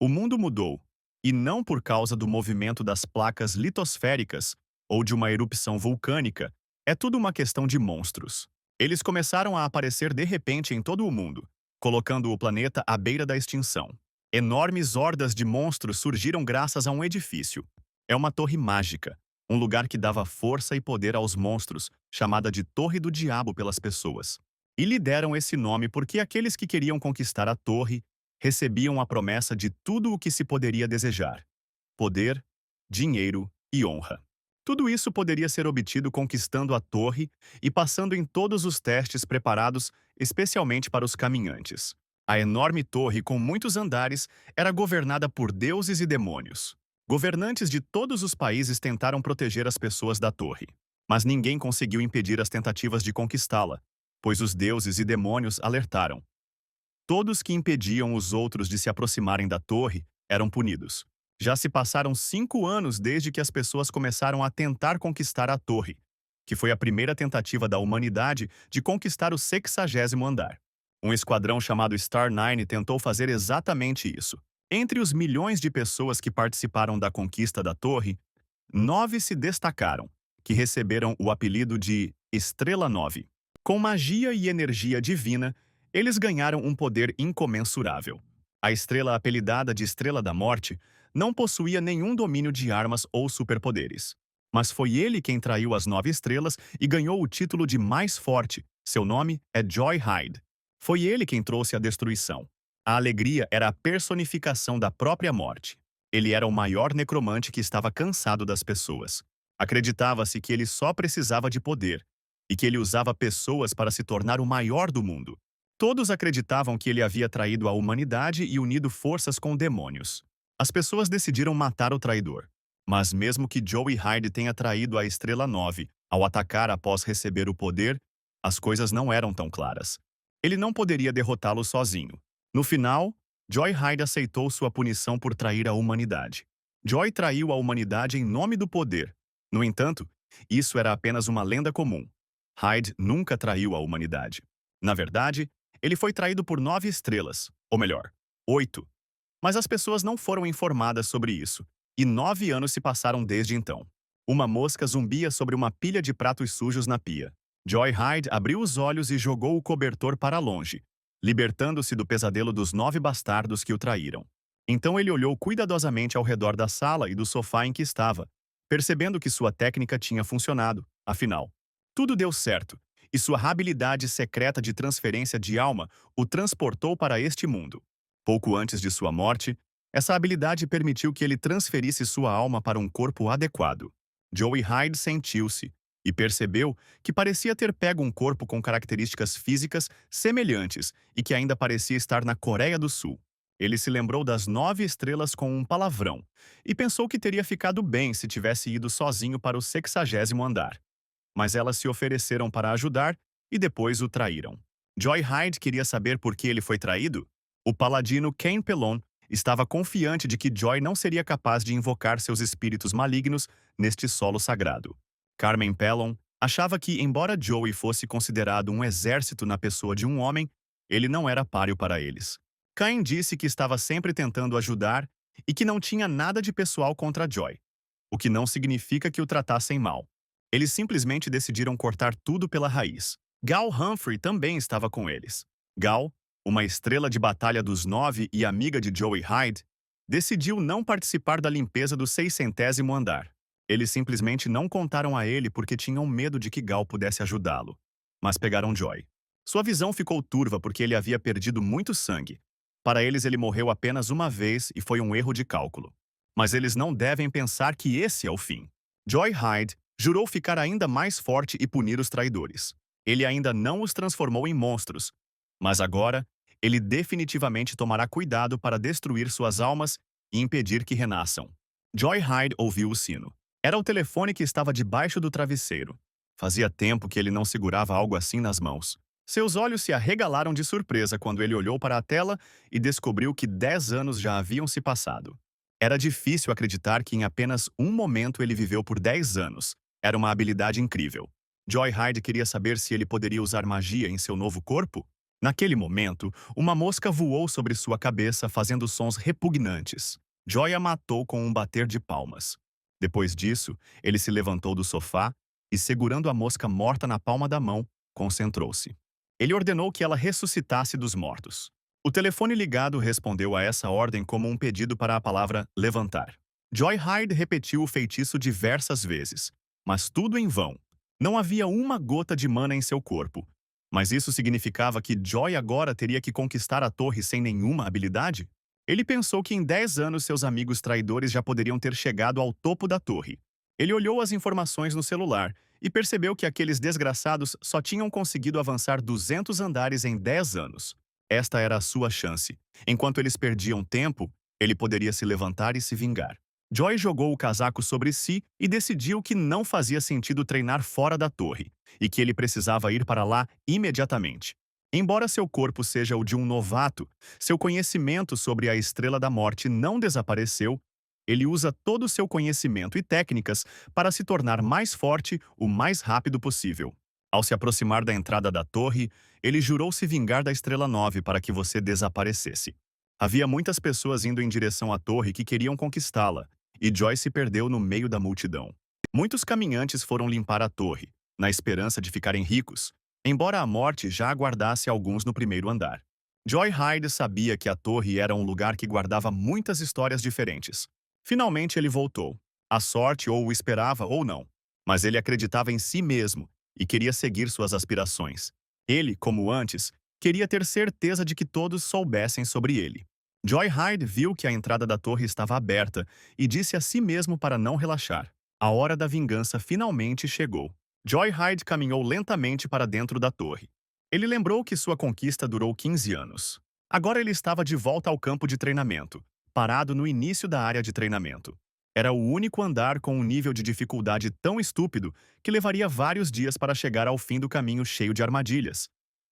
O mundo mudou, e não por causa do movimento das placas litosféricas ou de uma erupção vulcânica, é tudo uma questão de monstros. Eles começaram a aparecer de repente em todo o mundo, colocando o planeta à beira da extinção. Enormes hordas de monstros surgiram graças a um edifício. É uma torre mágica, um lugar que dava força e poder aos monstros, chamada de Torre do Diabo pelas pessoas. E lhe deram esse nome porque aqueles que queriam conquistar a torre recebiam a promessa de tudo o que se poderia desejar: poder, dinheiro e honra. Tudo isso poderia ser obtido conquistando a torre e passando em todos os testes preparados especialmente para os caminhantes. A enorme torre, com muitos andares, era governada por deuses e demônios. Governantes de todos os países tentaram proteger as pessoas da torre, mas ninguém conseguiu impedir as tentativas de conquistá-la, pois os deuses e demônios alertaram. Todos que impediam os outros de se aproximarem da torre eram punidos. Já se passaram 5 anos desde que as pessoas começaram a tentar conquistar a torre, que foi a primeira tentativa da humanidade de conquistar o 60º andar. Um esquadrão chamado Star Nine tentou fazer exatamente isso. Entre os milhões de pessoas que participaram da conquista da torre, 9 se destacaram, que receberam o apelido de Estrela 9. Com magia e energia divina, eles ganharam um poder incomensurável. A estrela apelidada de Estrela da Morte não possuía nenhum domínio de armas ou superpoderes. Mas foi ele quem traiu as 9 estrelas e ganhou o título de mais forte. Seu nome é Joy Hyde. Foi ele quem trouxe a destruição. A alegria era a personificação da própria morte. Ele era o maior necromante que estava cansado das pessoas. Acreditava-se que ele só precisava de poder, e que ele usava pessoas para se tornar o maior do mundo. Todos acreditavam que ele havia traído a humanidade e unido forças com demônios. As pessoas decidiram matar o traidor. Mas mesmo que Joey Hyde tenha traído a Estrela 9 ao atacar após receber o poder, as coisas não eram tão claras. Ele não poderia derrotá-lo sozinho. No final, Joy Hyde aceitou sua punição por trair a humanidade. Joy traiu a humanidade em nome do poder. No entanto, isso era apenas uma lenda comum. Hyde nunca traiu a humanidade. Na verdade, ele foi traído por 9 estrelas, ou melhor, 8. Mas as pessoas não foram informadas sobre isso, e 9 anos se passaram desde então. Uma mosca zumbia sobre uma pilha de pratos sujos na pia. Joy Hyde abriu os olhos e jogou o cobertor para longe, libertando-se do pesadelo dos 9 bastardos que o traíram. Então ele olhou cuidadosamente ao redor da sala e do sofá em que estava, percebendo que sua técnica tinha funcionado, afinal. Tudo deu certo, e sua habilidade secreta de transferência de alma o transportou para este mundo. Pouco antes de sua morte, essa habilidade permitiu que ele transferisse sua alma para um corpo adequado. Joey Hyde sentiu-se e percebeu que parecia ter pego um corpo com características físicas semelhantes e que ainda parecia estar na Coreia do Sul. Ele se lembrou das 9 estrelas com um palavrão e pensou que teria ficado bem se tivesse ido sozinho para o 60º andar. Mas elas se ofereceram para ajudar e depois o traíram. Joy Hyde queria saber por que ele foi traído? O paladino Ken Pelon estava confiante de que Joy não seria capaz de invocar seus espíritos malignos neste solo sagrado. Carmen Pelon achava que, embora Joey fosse considerado um exército na pessoa de um homem, ele não era páreo para eles. Cain disse que estava sempre tentando ajudar e que não tinha nada de pessoal contra Joy, o que não significa que o tratassem mal. Eles simplesmente decidiram cortar tudo pela raiz. Gal Humphrey também estava com eles. Gal, uma estrela de batalha dos 9 e amiga de Joey Hyde, decidiu não participar da limpeza do 600º andar. Eles simplesmente não contaram a ele porque tinham medo de que Gal pudesse ajudá-lo. Mas pegaram Joy. Sua visão ficou turva porque ele havia perdido muito sangue. Para eles, ele morreu apenas uma vez e foi um erro de cálculo. Mas eles não devem pensar que esse é o fim. Joy Hyde jurou ficar ainda mais forte e punir os traidores. Ele ainda não os transformou em monstros, mas agora ele definitivamente tomará cuidado para destruir suas almas e impedir que renasçam. Joy Hyde ouviu o sino. Era o telefone que estava debaixo do travesseiro. Fazia tempo que ele não segurava algo assim nas mãos. Seus olhos se arregalaram de surpresa quando ele olhou para a tela e descobriu que 10 anos já haviam se passado. Era difícil acreditar que em apenas um momento ele viveu por 10 anos. Era uma habilidade incrível. Joy Hyde queria saber se ele poderia usar magia em seu novo corpo. Naquele momento, uma mosca voou sobre sua cabeça fazendo sons repugnantes. Joy a matou com um bater de palmas. Depois disso, ele se levantou do sofá e, segurando a mosca morta na palma da mão, concentrou-se. Ele ordenou que ela ressuscitasse dos mortos. O telefone ligado respondeu a essa ordem como um pedido para a palavra levantar. Joy Hyde repetiu o feitiço diversas vezes, mas tudo em vão. Não havia uma gota de mana em seu corpo. Mas isso significava que Joy agora teria que conquistar a torre sem nenhuma habilidade? Ele pensou que em 10 anos seus amigos traidores já poderiam ter chegado ao topo da torre. Ele olhou as informações no celular e percebeu que aqueles desgraçados só tinham conseguido avançar 200 andares em 10 anos. Esta era a sua chance. Enquanto eles perdiam tempo, ele poderia se levantar e se vingar. Joy jogou o casaco sobre si e decidiu que não fazia sentido treinar fora da torre, e que ele precisava ir para lá imediatamente. Embora seu corpo seja o de um novato, seu conhecimento sobre a Estrela da Morte não desapareceu. Ele usa todo o seu conhecimento e técnicas para se tornar mais forte o mais rápido possível. Ao se aproximar da entrada da torre, ele jurou se vingar da Estrela 9 para que você desaparecesse. Havia muitas pessoas indo em direção à torre que queriam conquistá-la, e Joy se perdeu no meio da multidão. Muitos caminhantes foram limpar a torre, na esperança de ficarem ricos, embora a morte já aguardasse alguns no primeiro andar. Joy Hyde sabia que a torre era um lugar que guardava muitas histórias diferentes. Finalmente ele voltou. A sorte ou o esperava ou não, mas ele acreditava em si mesmo e queria seguir suas aspirações. Ele, como antes, queria ter certeza de que todos soubessem sobre ele. Joy Hyde viu que a entrada da torre estava aberta e disse a si mesmo para não relaxar. A hora da vingança finalmente chegou. Joy Hyde caminhou lentamente para dentro da torre. Ele lembrou que sua conquista durou 15 anos. Agora ele estava de volta ao campo de treinamento, parado no início da área de treinamento. Era o único andar com um nível de dificuldade tão estúpido que levaria vários dias para chegar ao fim do caminho cheio de armadilhas.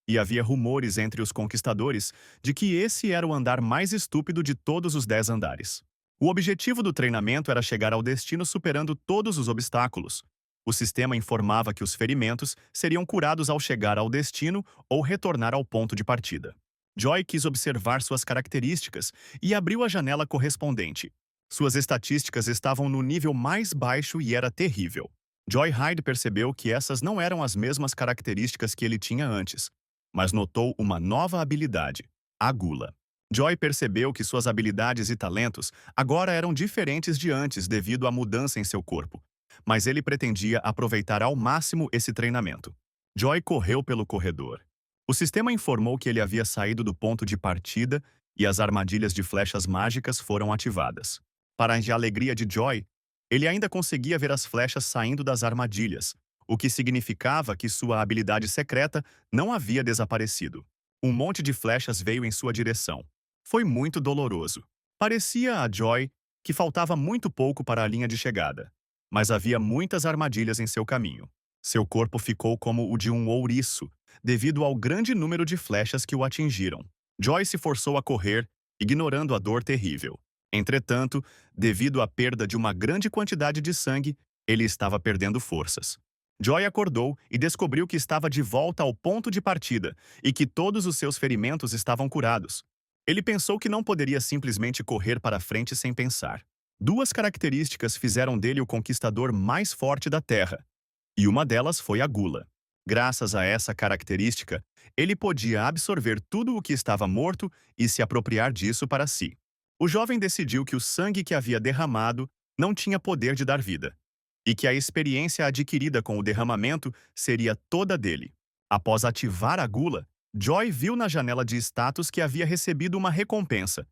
E havia rumores entre os conquistadores de que esse era o andar mais estúpido de todos os 10 andares. O objetivo do treinamento era chegar ao destino superando todos os obstáculos. O sistema informava que os ferimentos seriam curados ao chegar ao destino ou retornar ao ponto de partida. Joy quis observar suas características e abriu a janela correspondente. Suas estatísticas estavam no nível mais baixo e era terrível. Joy Hyde percebeu que essas não eram as mesmas características que ele tinha antes, mas notou uma nova habilidade, a gula. Joy percebeu que suas habilidades e talentos agora eram diferentes de antes devido à mudança em seu corpo, mas ele pretendia aproveitar ao máximo esse treinamento. Joy correu pelo corredor. O sistema informou que ele havia saído do ponto de partida e as armadilhas de flechas mágicas foram ativadas. Para a alegria de Joy, ele ainda conseguia ver as flechas saindo das armadilhas, o que significava que sua habilidade secreta não havia desaparecido. Um monte de flechas veio em sua direção. Foi muito doloroso. Parecia a Joy que faltava muito pouco para a linha de chegada, mas havia muitas armadilhas em seu caminho. Seu corpo ficou como o de um ouriço, devido ao grande número de flechas que o atingiram. Joy se forçou a correr, ignorando a dor terrível. Entretanto, devido à perda de uma grande quantidade de sangue, ele estava perdendo forças. Joy acordou e descobriu que estava de volta ao ponto de partida e que todos os seus ferimentos estavam curados. Ele pensou que não poderia simplesmente correr para frente sem pensar. Duas características fizeram dele o conquistador mais forte da Terra, e uma delas foi a gula. Graças a essa característica, ele podia absorver tudo o que estava morto e se apropriar disso para si. O jovem decidiu que o sangue que havia derramado não tinha poder de dar vida, e que a experiência adquirida com o derramamento seria toda dele. Após ativar a gula, Joy viu na janela de status que havia recebido uma recompensa,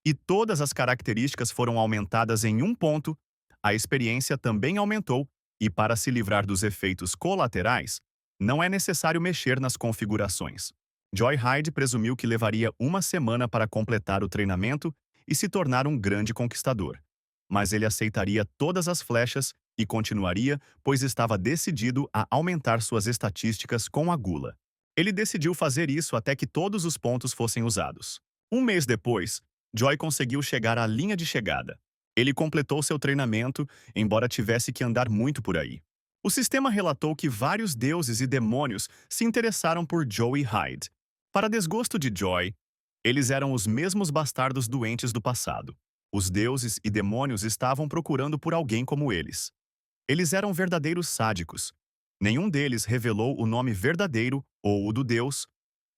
e todas as características foram aumentadas em um ponto. A experiência também aumentou, e para se livrar dos efeitos colaterais, não é necessário mexer nas configurações. Joy Hyde presumiu que levaria uma semana para completar o treinamento e se tornar um grande conquistador. Mas ele aceitaria todas as flechas e continuaria, pois estava decidido a aumentar suas estatísticas com a gula. Ele decidiu fazer isso até que todos os pontos fossem usados. Um mês depois, Joy conseguiu chegar à linha de chegada. Ele completou seu treinamento, embora tivesse que andar muito por aí. O sistema relatou que vários deuses e demônios se interessaram por Joy Hyde. Para desgosto de Joy, eles eram os mesmos bastardos doentes do passado. Os deuses e demônios estavam procurando por alguém como eles. Eles eram verdadeiros sádicos. Nenhum deles revelou o nome verdadeiro ou o do Deus.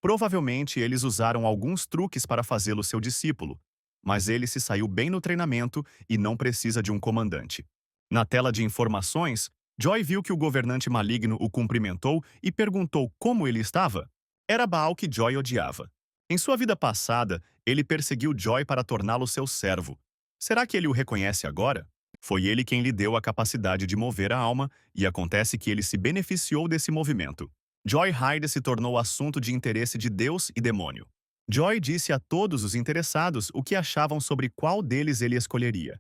Provavelmente eles usaram alguns truques para fazê-lo seu discípulo, mas ele se saiu bem no treinamento e não precisa de um comandante. Na tela de informações, Joy viu que o governante maligno o cumprimentou e perguntou como ele estava. Era Baal que Joy odiava. Em sua vida passada, ele perseguiu Joy para torná-lo seu servo. Será que ele o reconhece agora? Foi ele quem lhe deu a capacidade de mover a alma, e acontece que ele se beneficiou desse movimento. Joy Hyde se tornou assunto de interesse de Deus e demônio. Joy disse a todos os interessados o que achavam sobre qual deles ele escolheria.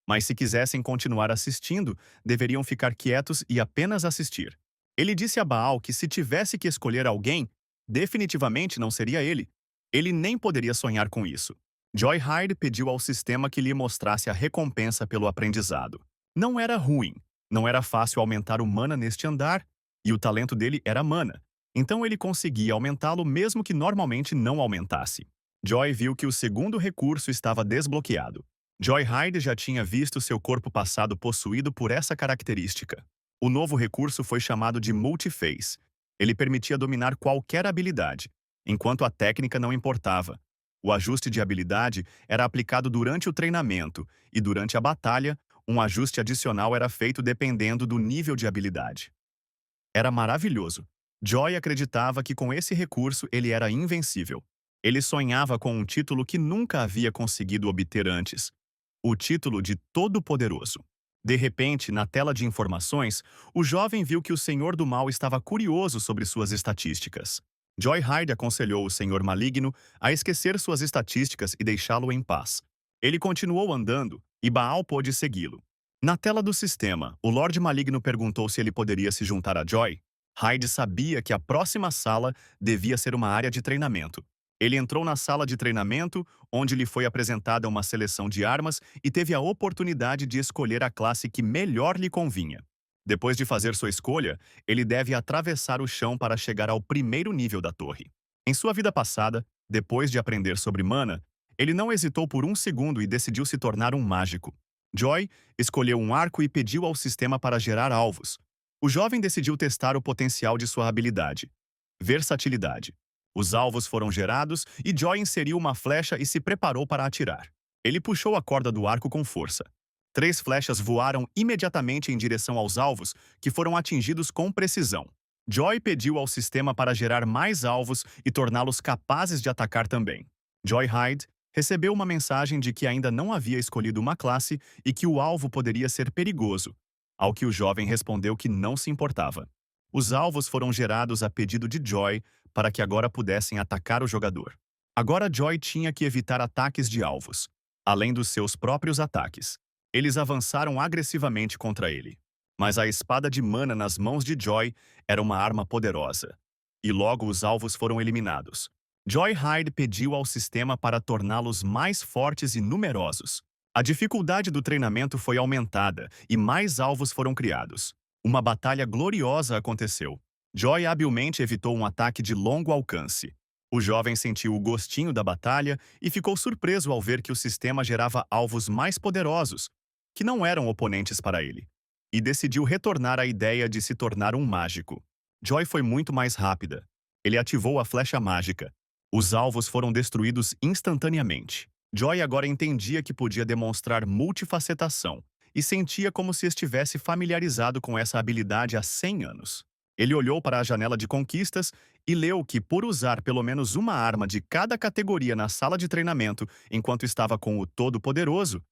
Mas se quisessem continuar assistindo, deveriam ficar quietos e apenas assistir. Ele disse a Baal que se tivesse que escolher alguém, definitivamente não seria ele. Ele nem poderia sonhar com isso. Joy Hyde pediu ao sistema que lhe mostrasse a recompensa pelo aprendizado. Não era ruim, não era fácil aumentar o mana neste andar, e o talento dele era mana. Então ele conseguia aumentá-lo mesmo que normalmente não aumentasse. Joy viu que o segundo recurso estava desbloqueado. Joy Hyde já tinha visto seu corpo passado possuído por essa característica. O novo recurso foi chamado de Multiphase. Ele permitia dominar qualquer habilidade, enquanto a técnica não importava. O ajuste de habilidade era aplicado durante o treinamento, e durante a batalha, um ajuste adicional era feito dependendo do nível de habilidade. Era maravilhoso. Joy acreditava que com esse recurso ele era invencível. Ele sonhava com um título que nunca havia conseguido obter antes: o título de Todo-Poderoso. De repente, na tela de informações, o jovem viu que o Senhor do Mal estava curioso sobre suas estatísticas. Joy Hyde aconselhou o Senhor Maligno a esquecer suas estatísticas e deixá-lo em paz. Ele continuou andando, e Baal pôde segui-lo. Na tela do sistema, o Lorde Maligno perguntou se ele poderia se juntar a Joy. Hyde sabia que a próxima sala devia ser uma área de treinamento. Ele entrou na sala de treinamento, onde lhe foi apresentada uma seleção de armas e teve a oportunidade de escolher a classe que melhor lhe convinha. Depois de fazer sua escolha, ele deve atravessar o chão para chegar ao primeiro nível da torre. Em sua vida passada, depois de aprender sobre mana, ele não hesitou por um segundo e decidiu se tornar um mágico. Joy escolheu um arco e pediu ao sistema para gerar alvos. O jovem decidiu testar o potencial de sua habilidade. Versatilidade. Os alvos foram gerados e Joy inseriu uma flecha e se preparou para atirar. Ele puxou a corda do arco com força. 3 flechas voaram imediatamente em direção aos alvos, que foram atingidos com precisão. Joy pediu ao sistema para gerar mais alvos e torná-los capazes de atacar também. Joy Hyde recebeu uma mensagem de que ainda não havia escolhido uma classe e que o alvo poderia ser perigoso, ao que o jovem respondeu que não se importava. Os alvos foram gerados a pedido de Joy para que agora pudessem atacar o jogador. Agora Joy tinha que evitar ataques de alvos, além dos seus próprios ataques. Eles avançaram agressivamente contra ele. Mas a espada de mana nas mãos de Joy era uma arma poderosa. E logo os alvos foram eliminados. Joy Hyde pediu ao sistema para torná-los mais fortes e numerosos. A dificuldade do treinamento foi aumentada e mais alvos foram criados. Uma batalha gloriosa aconteceu. Joy habilmente evitou um ataque de longo alcance. O jovem sentiu o gostinho da batalha e ficou surpreso ao ver que o sistema gerava alvos mais poderosos, que não eram oponentes para ele, e decidiu retornar à ideia de se tornar um mágico. Joy foi muito mais rápida. Ele ativou a flecha mágica. Os alvos foram destruídos instantaneamente. Joy agora entendia que podia demonstrar multifacetação e sentia como se estivesse familiarizado com essa habilidade há 100 anos. Ele olhou para a janela de conquistas e leu que, por usar pelo menos uma arma de cada categoria na sala de treinamento enquanto estava com o Todo-Poderoso,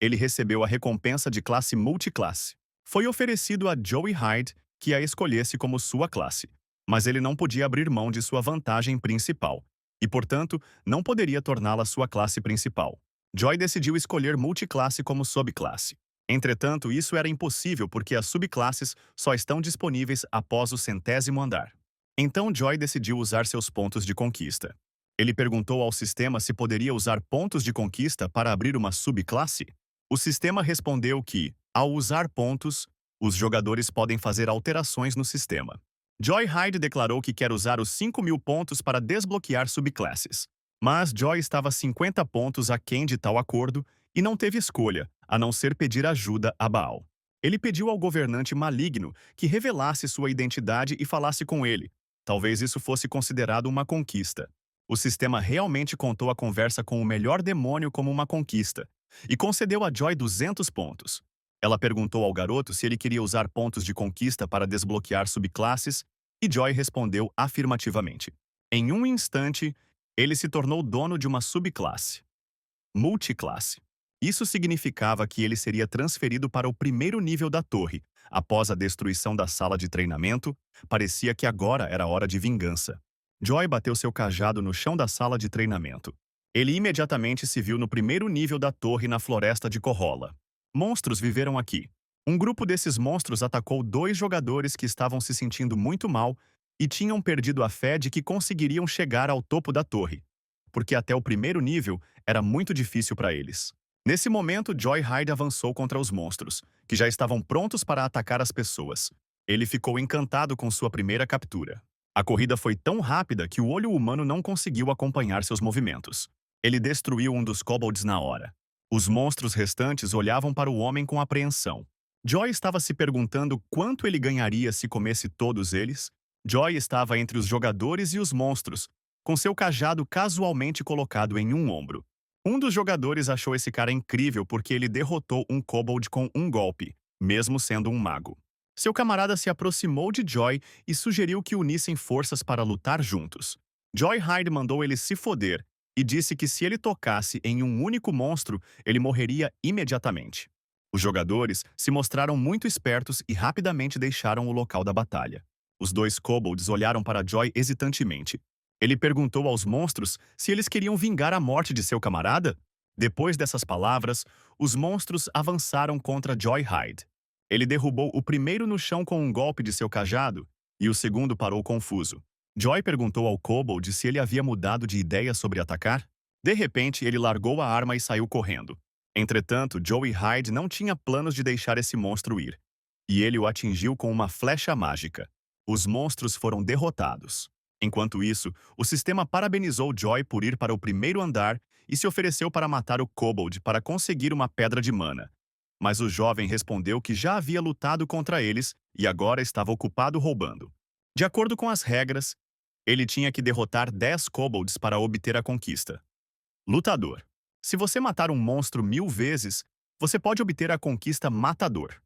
ele recebeu a recompensa de classe multiclasse. Foi oferecido a Joey Hyde que a escolhesse como sua classe, mas ele não podia abrir mão de sua vantagem principal, e, portanto, não poderia torná-la sua classe principal. Joy decidiu escolher multiclasse como subclasse. Entretanto, isso era impossível porque as subclasses só estão disponíveis após o 100º andar. Então Joy decidiu usar seus pontos de conquista. Ele perguntou ao sistema se poderia usar pontos de conquista para abrir uma subclasse. O sistema respondeu que, ao usar pontos, os jogadores podem fazer alterações no sistema. Joy Hyde declarou que quer usar os 5.000 pontos para desbloquear subclasses. Mas Joy estava 50 pontos aquém de tal acordo e não teve escolha, a não ser pedir ajuda a Baal. Ele pediu ao governante maligno que revelasse sua identidade e falasse com ele. Talvez isso fosse considerado uma conquista. O sistema realmente contou a conversa com o melhor demônio como uma conquista e concedeu a Joy 200 pontos. Ela perguntou ao garoto se ele queria usar pontos de conquista para desbloquear subclasses e Joy respondeu afirmativamente. Em um instante, ele se tornou dono de uma subclasse, multiclasse. Isso significava que ele seria transferido para o primeiro nível da torre. Após a destruição da sala de treinamento, parecia que agora era hora de vingança. Joy bateu seu cajado no chão da sala de treinamento. Ele imediatamente se viu no primeiro nível da torre na floresta de Corrola. Monstros viveram aqui. Um grupo desses monstros atacou 2 jogadores que estavam se sentindo muito mal e tinham perdido a fé de que conseguiriam chegar ao topo da torre, porque até o primeiro nível era muito difícil para eles. Nesse momento, Joy Hyde avançou contra os monstros, que já estavam prontos para atacar as pessoas. Ele ficou encantado com sua primeira captura. A corrida foi tão rápida que o olho humano não conseguiu acompanhar seus movimentos. Ele destruiu um dos kobolds na hora. Os monstros restantes olhavam para o homem com apreensão. Joy estava se perguntando quanto ele ganharia se comesse todos eles. Joy estava entre os jogadores e os monstros, com seu cajado casualmente colocado em um ombro. Um dos jogadores achou esse cara incrível porque ele derrotou um kobold com um golpe, mesmo sendo um mago. Seu camarada se aproximou de Joy e sugeriu que unissem forças para lutar juntos. Joy Hyde mandou ele se foder e disse que se ele tocasse em um único monstro, ele morreria imediatamente. Os jogadores se mostraram muito espertos e rapidamente deixaram o local da batalha. Os 2 kobolds olharam para Joy hesitantemente. Ele perguntou aos monstros se eles queriam vingar a morte de seu camarada. Depois dessas palavras, os monstros avançaram contra Joy Hyde. Ele derrubou o primeiro no chão com um golpe de seu cajado e o segundo parou confuso. Joy perguntou ao kobold se ele havia mudado de ideia sobre atacar. De repente, ele largou a arma e saiu correndo. Entretanto, Joey Hyde não tinha planos de deixar esse monstro ir, e ele o atingiu com uma flecha mágica. Os monstros foram derrotados. Enquanto isso, o sistema parabenizou Joy por ir para o primeiro andar e se ofereceu para matar o kobold para conseguir uma pedra de mana. Mas o jovem respondeu que já havia lutado contra eles e agora estava ocupado roubando. De acordo com as regras, ele tinha que derrotar 10 kobolds para obter a conquista. Lutador. Se você matar um monstro 1000 vezes, você pode obter a conquista Matador.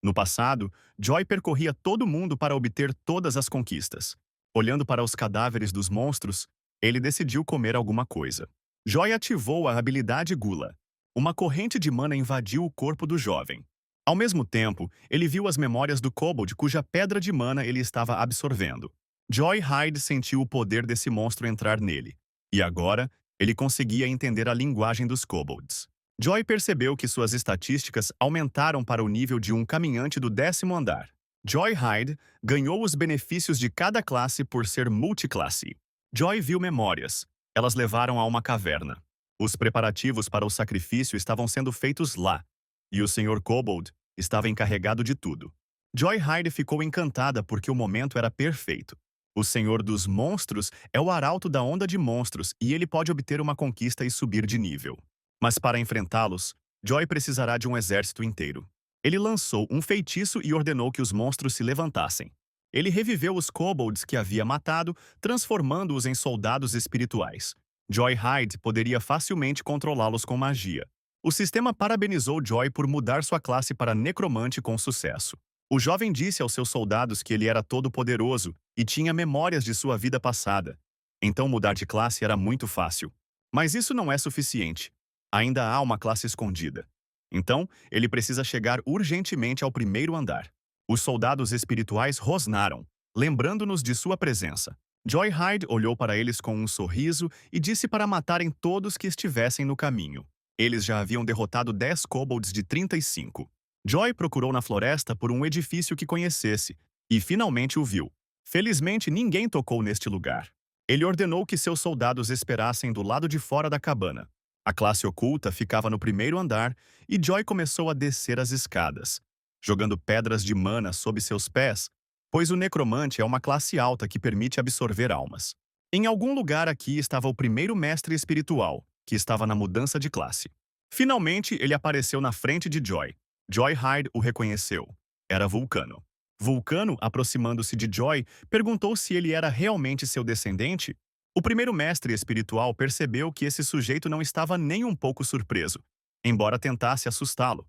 No passado, Joy percorria todo mundo para obter todas as conquistas. Olhando para os cadáveres dos monstros, ele decidiu comer alguma coisa. Joy ativou a habilidade Gula. Uma corrente de mana invadiu o corpo do jovem. Ao mesmo tempo, ele viu as memórias do kobold cuja pedra de mana ele estava absorvendo. Joy Hyde sentiu o poder desse monstro entrar nele. E agora, ele conseguia entender a linguagem dos kobolds. Joy percebeu que suas estatísticas aumentaram para o nível de um caminhante do 10º andar. Joy Hyde ganhou os benefícios de cada classe por ser multiclasse. Joy viu memórias. Elas levaram a uma caverna. Os preparativos para o sacrifício estavam sendo feitos lá, e o Sr. Kobold estava encarregado de tudo. Joy Hyde ficou encantada porque o momento era perfeito. O Senhor dos Monstros é o arauto da onda de monstros e ele pode obter uma conquista e subir de nível. Mas para enfrentá-los, Joy precisará de um exército inteiro. Ele lançou um feitiço e ordenou que os monstros se levantassem. Ele reviveu os kobolds que havia matado, transformando-os em soldados espirituais. Joy Hyde poderia facilmente controlá-los com magia. O sistema parabenizou Joy por mudar sua classe para necromante com sucesso. O jovem disse aos seus soldados que ele era todo-poderoso e tinha memórias de sua vida passada. Então mudar de classe era muito fácil. Mas isso não é suficiente. Ainda há uma classe escondida. Então, ele precisa chegar urgentemente ao primeiro andar. Os soldados espirituais rosnaram, lembrando-nos de sua presença. Joy Hyde olhou para eles com um sorriso e disse para matarem todos que estivessem no caminho. Eles já haviam derrotado 10 kobolds de 35. Joy procurou na floresta por um edifício que conhecesse, e finalmente o viu. Felizmente, ninguém tocou neste lugar. Ele ordenou que seus soldados esperassem do lado de fora da cabana. A classe oculta ficava no primeiro andar e Joy começou a descer as escadas, jogando pedras de mana sob seus pés, pois o necromante é uma classe alta que permite absorver almas. Em algum lugar aqui estava o primeiro mestre espiritual, que estava na mudança de classe. Finalmente, ele apareceu na frente de Joy. Joy Hyde o reconheceu. Era Vulcano. Vulcano, aproximando-se de Joy, perguntou se ele era realmente seu descendente. O primeiro mestre espiritual percebeu que esse sujeito não estava nem um pouco surpreso, embora tentasse assustá-lo.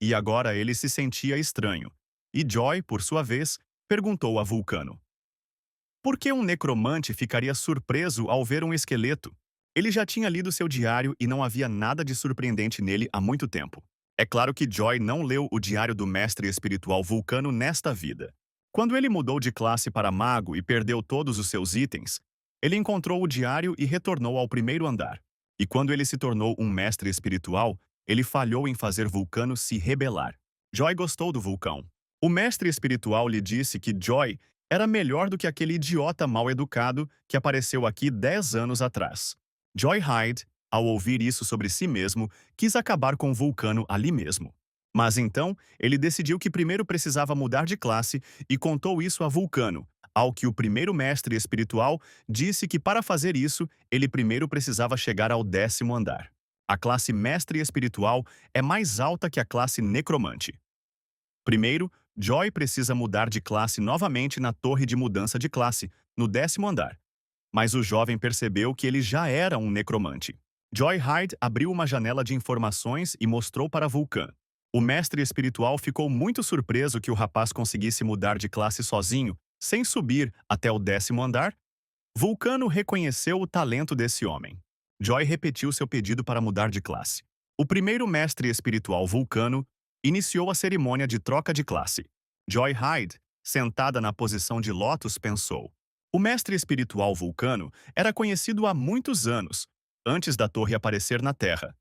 E agora ele se sentia estranho. E Joy, por sua vez, perguntou a Vulcano: por que um necromante ficaria surpreso ao ver um esqueleto? Ele já tinha lido seu diário e não havia nada de surpreendente nele há muito tempo. É claro que Joy não leu o diário do mestre espiritual Vulcano nesta vida. Quando ele mudou de classe para mago e perdeu todos os seus itens, ele encontrou o diário e retornou ao primeiro andar. E quando ele se tornou um mestre espiritual, ele falhou em fazer Vulcano se rebelar. Joy gostou do vulcão. O mestre espiritual lhe disse que Joy era melhor do que aquele idiota mal educado que apareceu aqui 10 anos atrás. Joy Hyde, ao ouvir isso sobre si mesmo, quis acabar com o Vulcano ali mesmo. Mas então, ele decidiu que primeiro precisava mudar de classe e contou isso a Vulcano, ao que o primeiro mestre espiritual disse que para fazer isso, ele primeiro precisava chegar ao 10º andar. A classe mestre espiritual é mais alta que a classe necromante. Primeiro, Joy precisa mudar de classe novamente na torre de mudança de classe, no 10º andar. Mas o jovem percebeu que ele já era um necromante. Joy Hyde abriu uma janela de informações e mostrou para Vulcan. O mestre espiritual ficou muito surpreso que o rapaz conseguisse mudar de classe sozinho, sem subir até o 10º andar. Vulcano reconheceu o talento desse homem. Joy repetiu seu pedido para mudar de classe. O primeiro mestre espiritual Vulcano iniciou a cerimônia de troca de classe. Joy Hyde, sentada na posição de lótus, pensou: o mestre espiritual Vulcano era conhecido há muitos anos, antes da torre aparecer na Terra.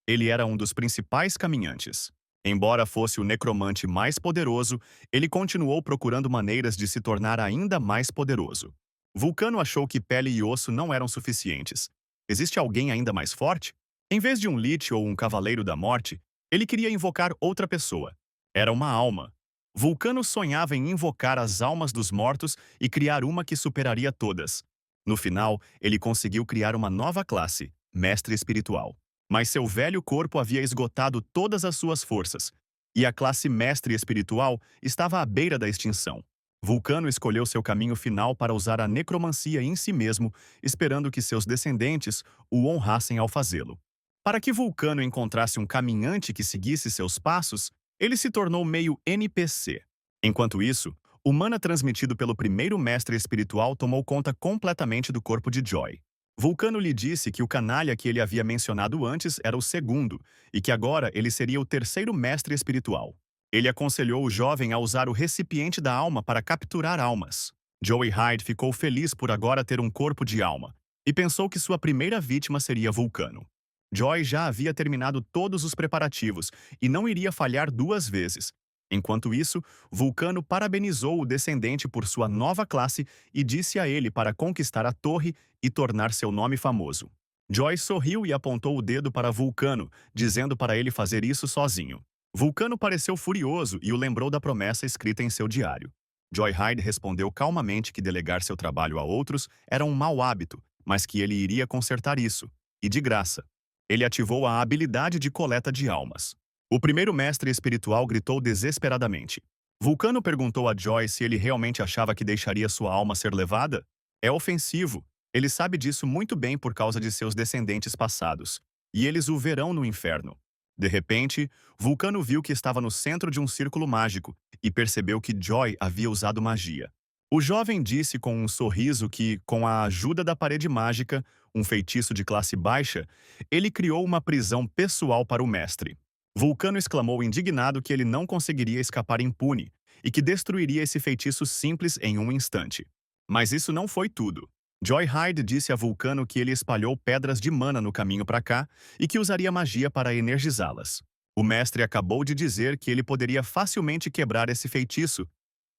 Ele era um dos principais caminhantes. Embora fosse o necromante mais poderoso, ele continuou procurando maneiras de se tornar ainda mais poderoso. Vulcano achou que pele e osso não eram suficientes. Existe alguém ainda mais forte? Em vez de um Lich ou um Cavaleiro da Morte, ele queria invocar outra pessoa. Era uma alma. Vulcano sonhava em invocar as almas dos mortos e criar uma que superaria todas. No final, ele conseguiu criar uma nova classe, Mestre Espiritual. Mas seu velho corpo havia esgotado todas as suas forças, e a classe Mestre Espiritual estava à beira da extinção. Vulcano escolheu seu caminho final para usar a necromancia em si mesmo, esperando que seus descendentes o honrassem ao fazê-lo. Para que Vulcano encontrasse um caminhante que seguisse seus passos, ele se tornou meio NPC. Enquanto isso, o mana transmitido pelo primeiro mestre espiritual tomou conta completamente do corpo de Joy. Vulcano lhe disse que o canalha que ele havia mencionado antes era o segundo, e que agora ele seria o terceiro mestre espiritual. Ele aconselhou o jovem a usar o recipiente da alma para capturar almas. Joey Hyde ficou feliz por agora ter um corpo de alma, e pensou que sua primeira vítima seria Vulcano. Joy já havia terminado todos os preparativos e não iria falhar 2 vezes. Enquanto isso, Vulcano parabenizou o descendente por sua nova classe e disse a ele para conquistar a torre e tornar seu nome famoso. Joy sorriu e apontou o dedo para Vulcano, dizendo para ele fazer isso sozinho. Vulcano pareceu furioso e o lembrou da promessa escrita em seu diário. Joy Hyde respondeu calmamente que delegar seu trabalho a outros era um mau hábito, mas que ele iria consertar isso, e de graça. Ele ativou a habilidade de coleta de almas. O primeiro mestre espiritual gritou desesperadamente. Vulcano perguntou a Joy se ele realmente achava que deixaria sua alma ser levada. É ofensivo. Ele sabe disso muito bem por causa de seus descendentes passados. E eles o verão no inferno. De repente, Vulcano viu que estava no centro de um círculo mágico e percebeu que Joy havia usado magia. O jovem disse com um sorriso que, com a ajuda da parede mágica, um feitiço de classe baixa, ele criou uma prisão pessoal para o mestre. Vulcano exclamou indignado que ele não conseguiria escapar impune e que destruiria esse feitiço simples em um instante. Mas isso não foi tudo. Joy Hyde disse a Vulcano que ele espalhou pedras de mana no caminho para cá e que usaria magia para energizá-las. O mestre acabou de dizer que ele poderia facilmente quebrar esse feitiço.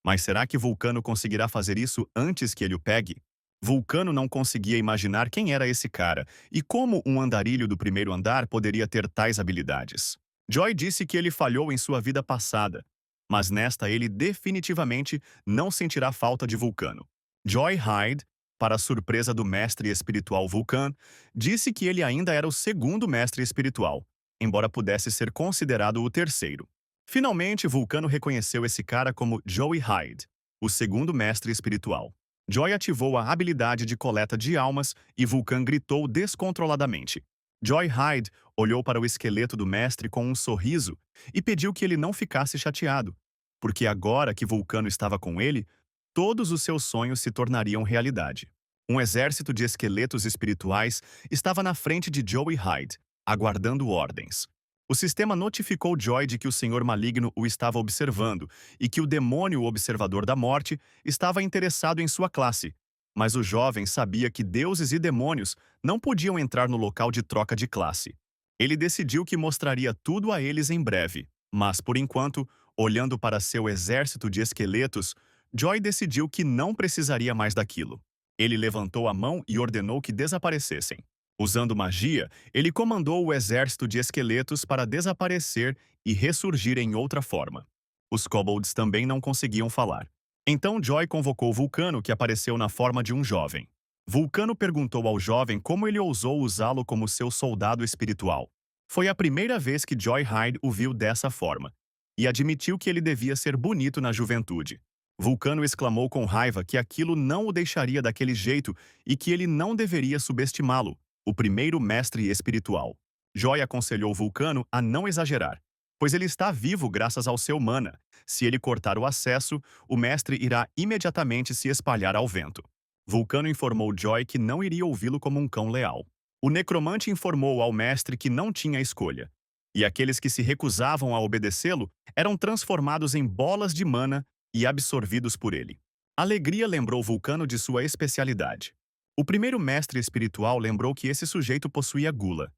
Mas será que Vulcano conseguirá fazer isso antes que ele o pegue? Vulcano não conseguia imaginar quem era esse cara e como um andarilho do primeiro andar poderia ter tais habilidades. Joy disse que ele falhou em sua vida passada, mas nesta ele definitivamente não sentirá falta de Vulcano. Joy Hyde, para a surpresa do mestre espiritual Vulcan, disse que ele ainda era o segundo mestre espiritual, embora pudesse ser considerado o terceiro. Finalmente, Vulcano reconheceu esse cara como Joey Hyde, o segundo mestre espiritual. Joy ativou a habilidade de coleta de almas e Vulcan gritou descontroladamente. Joy Hyde olhou para o esqueleto do mestre com um sorriso e pediu que ele não ficasse chateado, porque agora que Vulcano estava com ele, todos os seus sonhos se tornariam realidade. Um exército de esqueletos espirituais estava na frente de Joey Hyde, aguardando ordens. O sistema notificou Joy de que o Senhor Maligno o estava observando e que o demônio observador da morte estava interessado em sua classe. Mas o jovem sabia que deuses e demônios não podiam entrar no local de troca de classe. Ele decidiu que mostraria tudo a eles em breve, mas, por enquanto, olhando para seu exército de esqueletos, Joy decidiu que não precisaria mais daquilo. Ele levantou a mão e ordenou que desaparecessem. Usando magia, ele comandou o exército de esqueletos para desaparecer e ressurgir em outra forma. Os kobolds também não conseguiam falar. Então Joy convocou Vulcano, que apareceu na forma de um jovem. Vulcano perguntou ao jovem como ele ousou usá-lo como seu soldado espiritual. Foi a primeira vez que Joy Hyde o viu dessa forma, e admitiu que ele devia ser bonito na juventude. Vulcano exclamou com raiva que aquilo não o deixaria daquele jeito e que ele não deveria subestimá-lo, o primeiro mestre espiritual. Joy aconselhou Vulcano a não exagerar, pois ele está vivo graças ao seu mana. Se ele cortar o acesso, o mestre irá imediatamente se espalhar ao vento. Vulcano informou Joy que não iria ouvi-lo como um cão leal. O necromante informou ao mestre que não tinha escolha, e aqueles que se recusavam a obedecê-lo eram transformados em bolas de mana e absorvidos por ele. Alegria lembrou Vulcano de sua especialidade. O primeiro mestre espiritual lembrou que esse sujeito possuía gula.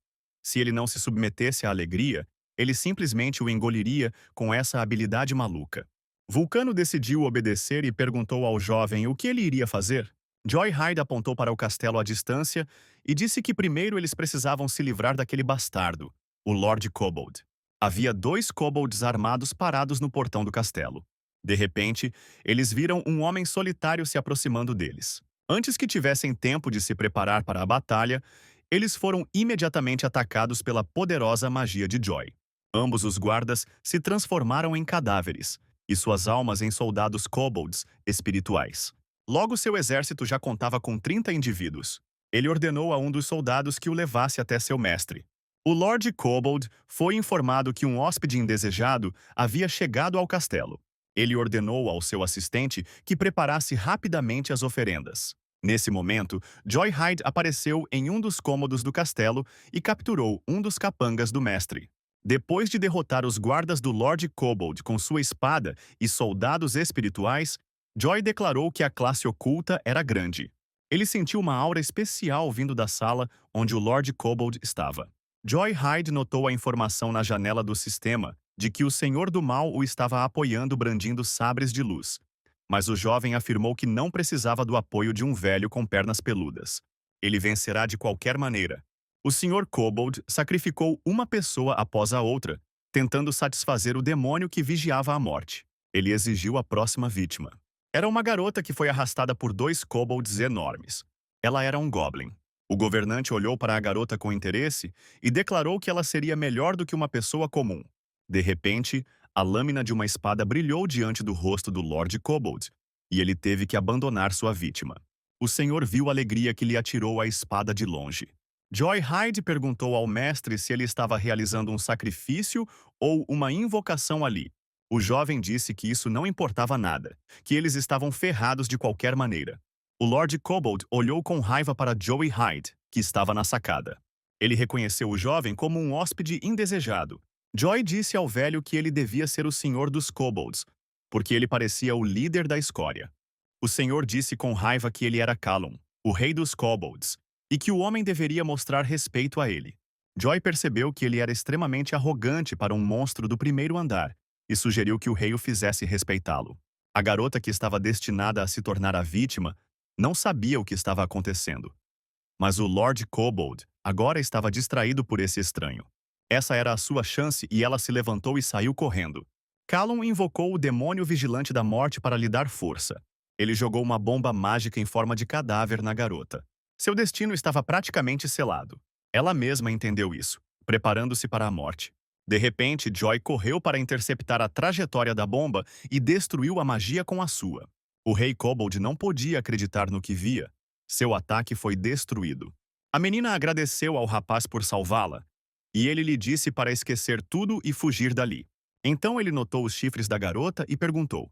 Se ele não se submetesse à alegria, ele simplesmente o engoliria com essa habilidade maluca. Vulcano decidiu obedecer e perguntou ao jovem o que ele iria fazer. Joy Hyde apontou para o castelo à distância e disse que primeiro eles precisavam se livrar daquele bastardo, o Lord Kobold. Havia 2 kobolds armados parados no portão do castelo. De repente, eles viram um homem solitário se aproximando deles. Antes que tivessem tempo de se preparar para a batalha, eles foram imediatamente atacados pela poderosa magia de Joy. Ambos os guardas se transformaram em cadáveres, e suas almas em soldados kobolds espirituais. Logo seu exército já contava com 30 indivíduos. Ele ordenou a um dos soldados que o levasse até seu mestre. O Lord Kobold foi informado que um hóspede indesejado havia chegado ao castelo. Ele ordenou ao seu assistente que preparasse rapidamente as oferendas. Nesse momento, Joy Hyde apareceu em um dos cômodos do castelo e capturou um dos capangas do mestre. Depois de derrotar os guardas do Lord Kobold com sua espada e soldados espirituais, Joy declarou que a classe oculta era grande. Ele sentiu uma aura especial vindo da sala onde o Lord Kobold estava. Joy Hyde notou a informação na janela do sistema de que o Senhor do Mal o estava apoiando brandindo sabres de luz. Mas o jovem afirmou que não precisava do apoio de um velho com pernas peludas. Ele vencerá de qualquer maneira. O Sr. Kobold sacrificou uma pessoa após a outra, tentando satisfazer o demônio que vigiava a morte. Ele exigiu a próxima vítima. Era uma garota que foi arrastada por 2 kobolds enormes. Ela era um goblin. O governante olhou para a garota com interesse e declarou que ela seria melhor do que uma pessoa comum. De repente, a lâmina de uma espada brilhou diante do rosto do Lord Kobold, e ele teve que abandonar sua vítima. O senhor viu a alegria que lhe atirou a espada de longe. Joy Hyde perguntou ao mestre se ele estava realizando um sacrifício ou uma invocação ali. O jovem disse que isso não importava nada, que eles estavam ferrados de qualquer maneira. O Lord Kobold olhou com raiva para Joey Hyde, que estava na sacada. Ele reconheceu o jovem como um hóspede indesejado. Joy disse ao velho que ele devia ser o senhor dos kobolds, porque ele parecia o líder da escória. O senhor disse com raiva que ele era Callum, o rei dos kobolds, e que o homem deveria mostrar respeito a ele. Joy percebeu que ele era extremamente arrogante para um monstro do primeiro andar e sugeriu que o rei o fizesse respeitá-lo. A garota que estava destinada a se tornar a vítima não sabia o que estava acontecendo. Mas o Lord Kobold agora estava distraído por esse estranho. Essa era a sua chance e ela se levantou e saiu correndo. Callum invocou o demônio vigilante da morte para lhe dar força. Ele jogou uma bomba mágica em forma de cadáver na garota. Seu destino estava praticamente selado. Ela mesma entendeu isso, preparando-se para a morte. De repente, Joy correu para interceptar a trajetória da bomba e destruiu a magia com a sua. O rei Kobold não podia acreditar no que via. Seu ataque foi destruído. A menina agradeceu ao rapaz por salvá-la, e ele lhe disse para esquecer tudo e fugir dali. Então ele notou os chifres da garota e perguntou: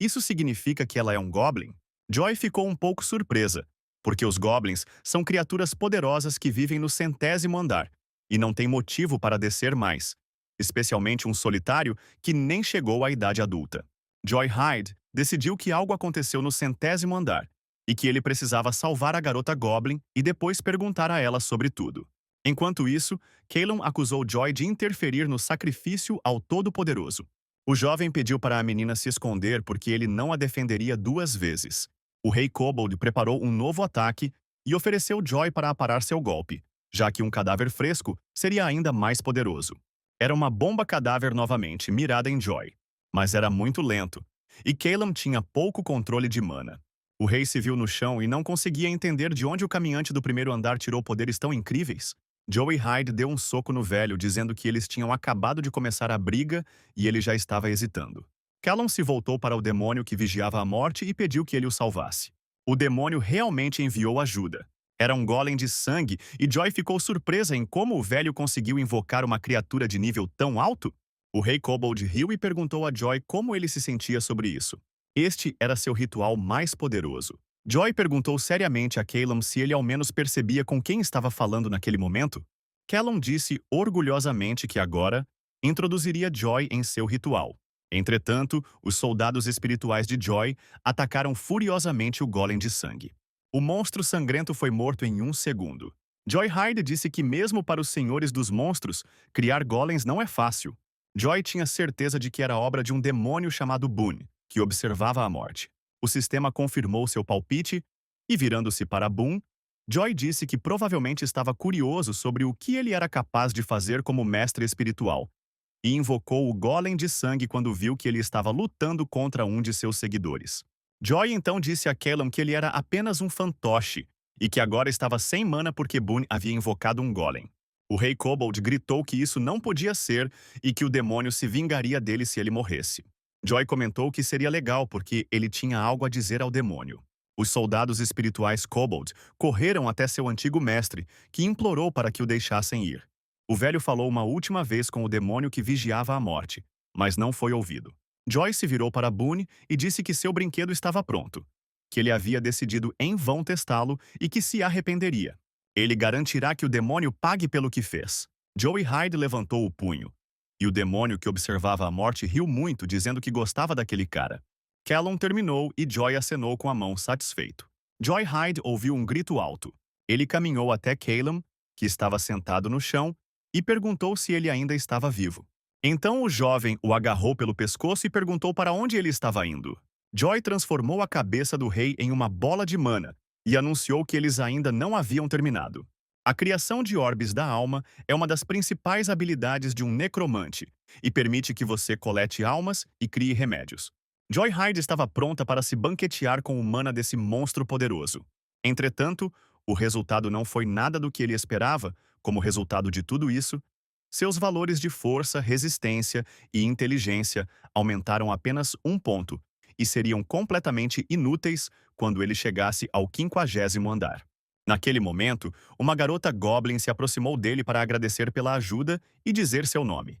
"Isso significa que ela é um goblin?" Joy ficou um pouco surpresa, porque os goblins são criaturas poderosas que vivem no 100º andar e não têm motivo para descer mais, especialmente um solitário que nem chegou à idade adulta. Joy Hyde decidiu que algo aconteceu no 100º andar e que ele precisava salvar a garota goblin e depois perguntar a ela sobre tudo. Enquanto isso, Calum acusou Joy de interferir no sacrifício ao Todo-Poderoso. O jovem pediu para a menina se esconder porque ele não a defenderia 2 vezes. O rei Kobold preparou um novo ataque e ofereceu Joy para aparar seu golpe, já que um cadáver fresco seria ainda mais poderoso. Era uma bomba cadáver novamente, mirada em Joy. Mas era muito lento, e Calum tinha pouco controle de mana. O rei se viu no chão e não conseguia entender de onde o caminhante do primeiro andar tirou poderes tão incríveis. Joey Hyde deu um soco no velho, dizendo que eles tinham acabado de começar a briga e ele já estava hesitando. Callum se voltou para o demônio que vigiava a morte e pediu que ele o salvasse. O demônio realmente enviou ajuda. Era um golem de sangue e Joy ficou surpresa em como o velho conseguiu invocar uma criatura de nível tão alto. O rei Kobold riu e perguntou a Joy como ele se sentia sobre isso. Este era seu ritual mais poderoso. Joy perguntou seriamente a Calum se ele ao menos percebia com quem estava falando naquele momento. Callum disse orgulhosamente que agora introduziria Joy em seu ritual. Entretanto, os soldados espirituais de Joy atacaram furiosamente o golem de sangue. O monstro sangrento foi morto em 1 segundo. Joy Hyde disse que mesmo para os senhores dos monstros, criar golems não é fácil. Joy tinha certeza de que era obra de um demônio chamado Boone, que observava a morte. O sistema confirmou seu palpite e, virando-se para Boone, Joy disse que provavelmente estava curioso sobre o que ele era capaz de fazer como mestre espiritual, e invocou o golem de sangue quando viu que ele estava lutando contra um de seus seguidores. Joy então disse a Callum que ele era apenas um fantoche e que agora estava sem mana porque Boone havia invocado um golem. O rei Kobold gritou que isso não podia ser e que o demônio se vingaria dele se ele morresse. Joy comentou que seria legal porque ele tinha algo a dizer ao demônio. Os soldados espirituais Kobold correram até seu antigo mestre, que implorou para que o deixassem ir. O velho falou uma última vez com o demônio que vigiava a morte, mas não foi ouvido. Joy se virou para Boone e disse que seu brinquedo estava pronto, que ele havia decidido em vão testá-lo e que se arrependeria. Ele garantirá que o demônio pague pelo que fez. Joey Hyde levantou o punho, e o demônio que observava a morte riu muito, dizendo que gostava daquele cara. Callum terminou e Joy acenou com a mão, satisfeito. Joy Hyde ouviu um grito alto. Ele caminhou até Calum, que estava sentado no chão, e perguntou se ele ainda estava vivo. Então o jovem o agarrou pelo pescoço e perguntou para onde ele estava indo. Joy transformou a cabeça do rei em uma bola de mana e anunciou que eles ainda não haviam terminado. A criação de orbes da alma é uma das principais habilidades de um necromante e permite que você colete almas e crie remédios. Joy Hyde estava pronta para se banquetear com o mana desse monstro poderoso. Entretanto, o resultado não foi nada do que ele esperava. Como resultado de tudo isso, seus valores de força, resistência e inteligência aumentaram apenas 1 ponto e seriam completamente inúteis quando ele chegasse ao 50º andar. Naquele momento, uma garota goblin se aproximou dele para agradecer pela ajuda e dizer seu nome.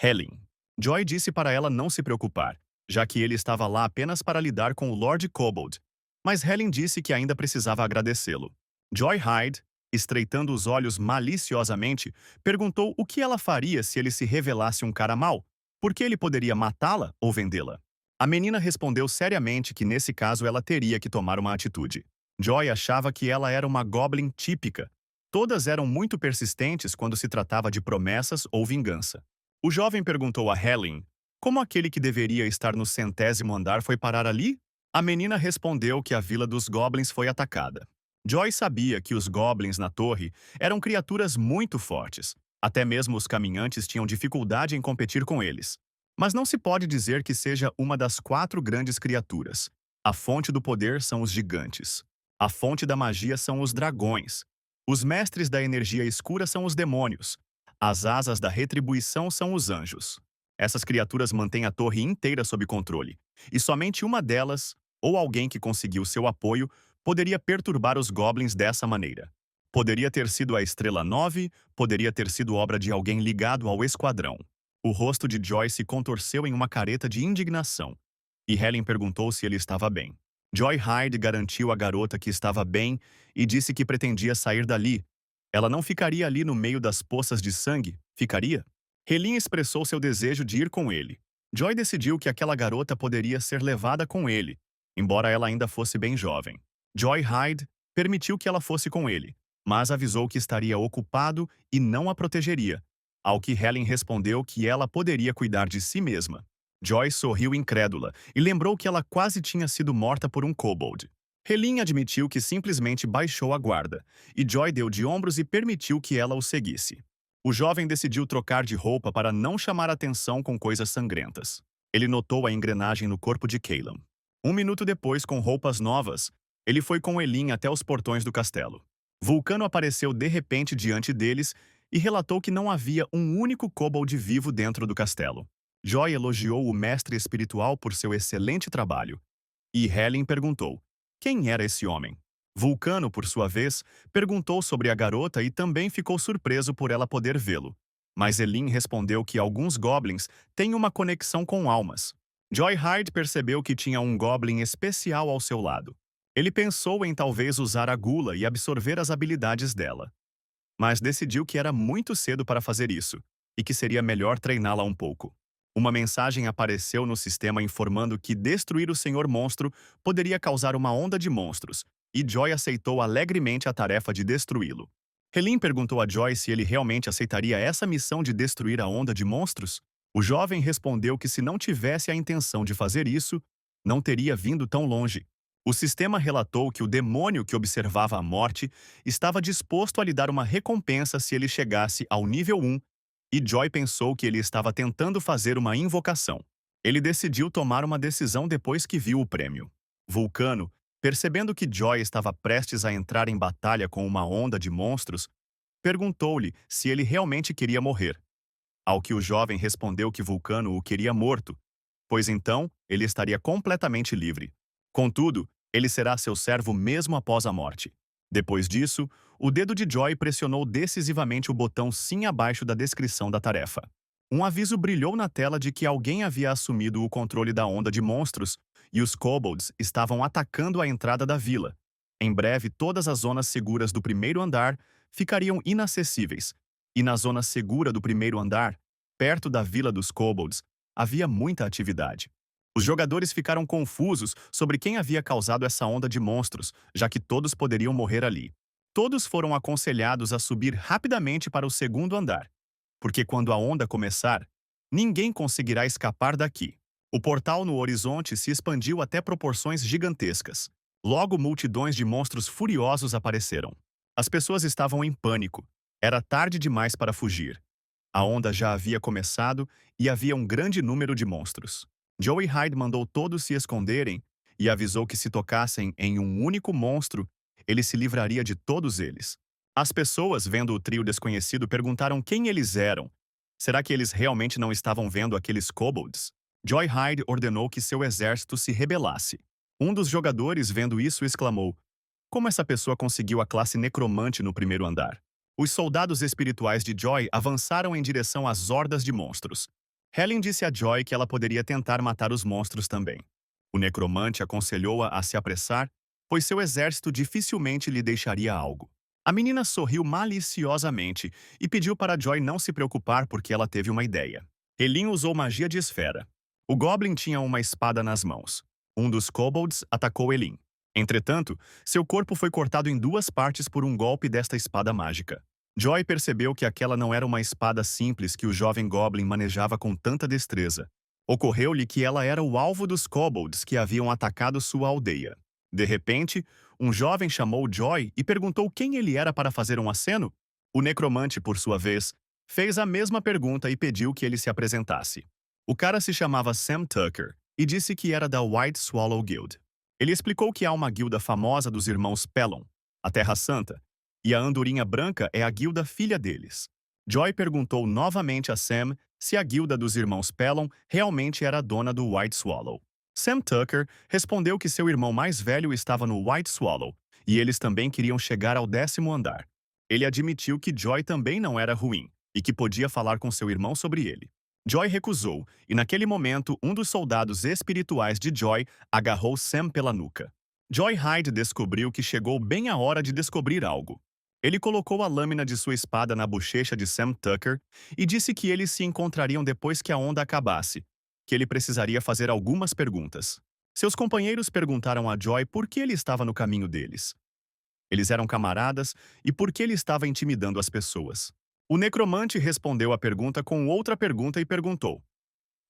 Helen. Joy disse para ela não se preocupar, já que ele estava lá apenas para lidar com o Lord Kobold, mas Helen disse que ainda precisava agradecê-lo. Joy Hyde, estreitando os olhos maliciosamente, perguntou o que ela faria se ele se revelasse um cara mau, porque ele poderia matá-la ou vendê-la. A menina respondeu seriamente que nesse caso ela teria que tomar uma atitude. Joy achava que ela era uma goblin típica. Todas eram muito persistentes quando se tratava de promessas ou vingança. O jovem perguntou a Helen como aquele que deveria estar no 100º andar foi parar ali. A menina respondeu que a vila dos goblins foi atacada. Joy sabia que os goblins na torre eram criaturas muito fortes. Até mesmo os caminhantes tinham dificuldade em competir com eles. Mas não se pode dizer que seja uma das 4 grandes criaturas. A fonte do poder são os gigantes. A fonte da magia são os dragões. Os mestres da energia escura são os demônios. As asas da retribuição são os anjos. Essas criaturas mantêm a torre inteira sob controle, e somente uma delas, ou alguém que conseguiu seu apoio, poderia perturbar os goblins dessa maneira. Poderia ter sido a Estrela 9, poderia ter sido obra de alguém ligado ao esquadrão. O rosto de Joy se contorceu em uma careta de indignação, e Helen perguntou se ele estava bem. Joy Hyde garantiu à garota que estava bem e disse que pretendia sair dali. Ela não ficaria ali no meio das poças de sangue, ficaria? Helene expressou seu desejo de ir com ele. Joy decidiu que aquela garota poderia ser levada com ele, embora ela ainda fosse bem jovem. Joy Hyde permitiu que ela fosse com ele, mas avisou que estaria ocupado e não a protegeria, ao que Helen respondeu que ela poderia cuidar de si mesma. Joy sorriu incrédula e lembrou que ela quase tinha sido morta por um kobold. Helene admitiu que simplesmente baixou a guarda, e Joy deu de ombros e permitiu que ela o seguisse. O jovem decidiu trocar de roupa para não chamar atenção com coisas sangrentas. Ele notou a engrenagem no corpo de Caleb. Um minuto depois, com roupas novas, ele foi com Helene até os portões do castelo. Vulcano apareceu de repente diante deles e relatou que não havia um único kobold vivo dentro do castelo. Joy elogiou o mestre espiritual por seu excelente trabalho. E Helen perguntou: quem era esse homem? Vulcano, por sua vez, perguntou sobre a garota e também ficou surpreso por ela poder vê-lo. Mas Elin respondeu que alguns goblins têm uma conexão com almas. Joy Hyde percebeu que tinha um goblin especial ao seu lado. Ele pensou em talvez usar a gula e absorver as habilidades dela, mas decidiu que era muito cedo para fazer isso e que seria melhor treiná-la um pouco. Uma mensagem apareceu no sistema informando que destruir o Senhor Monstro poderia causar uma onda de monstros, e Joy aceitou alegremente a tarefa de destruí-lo. Helene perguntou a Joy se ele realmente aceitaria essa missão de destruir a onda de monstros. O jovem respondeu que se não tivesse a intenção de fazer isso, não teria vindo tão longe. O sistema relatou que o demônio que observava a morte estava disposto a lhe dar uma recompensa se ele chegasse ao nível 1, e Joy pensou que ele estava tentando fazer uma invocação. Ele decidiu tomar uma decisão depois que viu o prêmio. Vulcano, percebendo que Joy estava prestes a entrar em batalha com uma onda de monstros, perguntou-lhe se ele realmente queria morrer. Ao que o jovem respondeu que Vulcano o queria morto, pois então ele estaria completamente livre. Contudo, ele será seu servo mesmo após a morte. Depois disso, o dedo de Joy pressionou decisivamente o botão sim abaixo da descrição da tarefa. Um aviso brilhou na tela de que alguém havia assumido o controle da onda de monstros e os kobolds estavam atacando a entrada da vila. Em breve, todas as zonas seguras do primeiro andar ficariam inacessíveis, e na zona segura do primeiro andar, perto da vila dos kobolds, havia muita atividade. Os jogadores ficaram confusos sobre quem havia causado essa onda de monstros, já que todos poderiam morrer ali. Todos foram aconselhados a subir rapidamente para o segundo andar, porque quando a onda começar, ninguém conseguirá escapar daqui. O portal no horizonte se expandiu até proporções gigantescas. Logo, multidões de monstros furiosos apareceram. As pessoas estavam em pânico. Era tarde demais para fugir. A onda já havia começado e havia um grande número de monstros. Joey Hyde mandou todos se esconderem e avisou que se tocassem em um único monstro, ele se livraria de todos eles. As pessoas, vendo o trio desconhecido, perguntaram quem eles eram. Será que eles realmente não estavam vendo aqueles kobolds? Joy Hyde ordenou que seu exército se rebelasse. Um dos jogadores, vendo isso, exclamou: como essa pessoa conseguiu a classe necromante no primeiro andar? Os soldados espirituais de Joy avançaram em direção às hordas de monstros. Helen disse a Joy que ela poderia tentar matar os monstros também. O necromante aconselhou-a a se apressar, pois seu exército dificilmente lhe deixaria algo. A menina sorriu maliciosamente e pediu para Joy não se preocupar porque ela teve uma ideia. Elin usou magia de esfera. O Goblin tinha uma espada nas mãos. Um dos kobolds atacou Elin. Entretanto, seu corpo foi cortado em 2 partes por um golpe desta espada mágica. Joy percebeu que aquela não era uma espada simples que o jovem Goblin manejava com tanta destreza. Ocorreu-lhe que ela era o alvo dos kobolds que haviam atacado sua aldeia. De repente, um jovem chamou Joy e perguntou quem ele era para fazer um aceno. O necromante, por sua vez, fez a mesma pergunta e pediu que ele se apresentasse. O cara se chamava Sam Tucker e disse que era da White Swallow Guild. Ele explicou que há uma guilda famosa dos irmãos Pelon, a Terra Santa, e a Andorinha Branca é a guilda filha deles. Joy perguntou novamente a Sam se a guilda dos irmãos Pelon realmente era a dona do White Swallow. Sam Tucker respondeu que seu irmão mais velho estava no White Swallow e eles também queriam chegar ao 10º andar. Ele admitiu que Joy também não era ruim e que podia falar com seu irmão sobre ele. Joy recusou, e naquele momento um dos soldados espirituais de Joy agarrou Sam pela nuca. Joy Hyde descobriu que chegou bem a hora de descobrir algo. Ele colocou a lâmina de sua espada na bochecha de Sam Tucker e disse que eles se encontrariam depois que a onda acabasse, que ele precisaria fazer algumas perguntas. Seus companheiros perguntaram a Joy por que ele estava no caminho deles. Eles eram camaradas e por que ele estava intimidando as pessoas. O necromante respondeu a pergunta com outra pergunta e perguntou: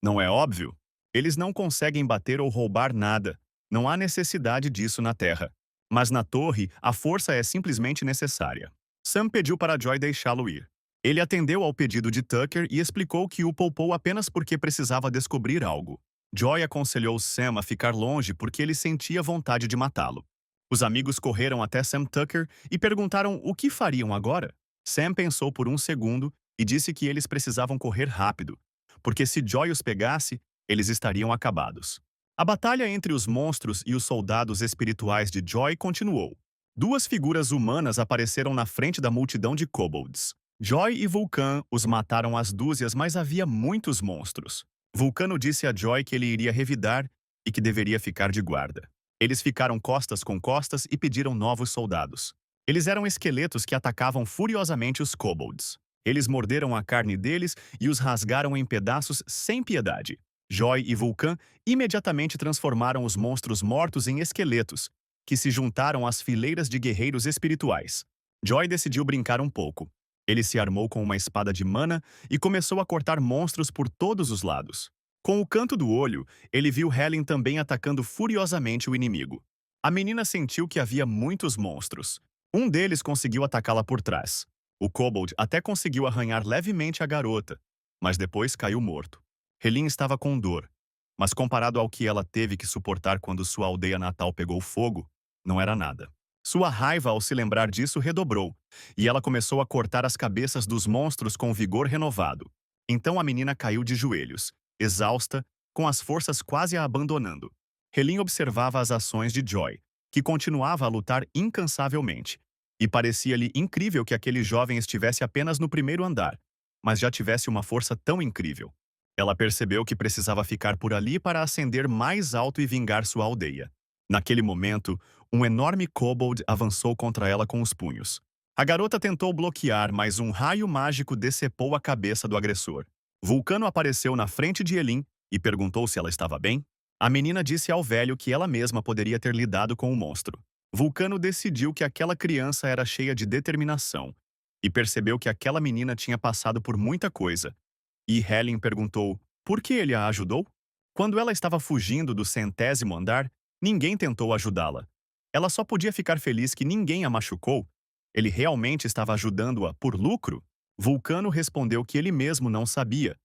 não é óbvio? Eles não conseguem bater ou roubar nada. Não há necessidade disso na Terra. Mas na torre, a força é simplesmente necessária. Sam pediu para Joy deixá-lo ir. Ele atendeu ao pedido de Tucker e explicou que o poupou apenas porque precisava descobrir algo. Joy aconselhou Sam a ficar longe porque ele sentia vontade de matá-lo. Os amigos correram até Sam Tucker e perguntaram o que fariam agora. Sam pensou por um segundo e disse que eles precisavam correr rápido, porque se Joy os pegasse, eles estariam acabados. A batalha entre os monstros e os soldados espirituais de Joy continuou. Duas figuras humanas apareceram na frente da multidão de kobolds. Joy e Vulcan os mataram às dúzias, mas havia muitos monstros. Vulcano disse a Joy que ele iria revidar e que deveria ficar de guarda. Eles ficaram costas com costas e pediram novos soldados. Eles eram esqueletos que atacavam furiosamente os kobolds. Eles morderam a carne deles e os rasgaram em pedaços sem piedade. Joy e Vulcan imediatamente transformaram os monstros mortos em esqueletos, que se juntaram às fileiras de guerreiros espirituais. Joy decidiu brincar um pouco. Ele se armou com uma espada de mana e começou a cortar monstros por todos os lados. Com o canto do olho, ele viu Helen também atacando furiosamente o inimigo. A menina sentiu que havia muitos monstros. Um deles conseguiu atacá-la por trás. O kobold até conseguiu arranhar levemente a garota, mas depois caiu morto. Helin estava com dor, mas comparado ao que ela teve que suportar quando sua aldeia natal pegou fogo, não era nada. Sua raiva ao se lembrar disso redobrou, e ela começou a cortar as cabeças dos monstros com vigor renovado. Então a menina caiu de joelhos, exausta, com as forças quase a abandonando. Helin observava as ações de Joy, que continuava a lutar incansavelmente, e parecia-lhe incrível que aquele jovem estivesse apenas no 1º andar, mas já tivesse uma força tão incrível. Ela percebeu que precisava ficar por ali para ascender mais alto e vingar sua aldeia. Naquele momento, um enorme kobold avançou contra ela com os punhos. A garota tentou bloquear, mas um raio mágico decepou a cabeça do agressor. Vulcano apareceu na frente de Helin e perguntou se ela estava bem. A menina disse ao velho que ela mesma poderia ter lidado com o monstro. Vulcano decidiu que aquela criança era cheia de determinação e percebeu que aquela menina tinha passado por muita coisa. E Helen perguntou por que ele a ajudou? Quando ela estava fugindo do 100º andar, ninguém tentou ajudá-la. Ela só podia ficar feliz que ninguém a machucou. Ele realmente estava ajudando-a por lucro? Vulcano respondeu que ele mesmo não sabia.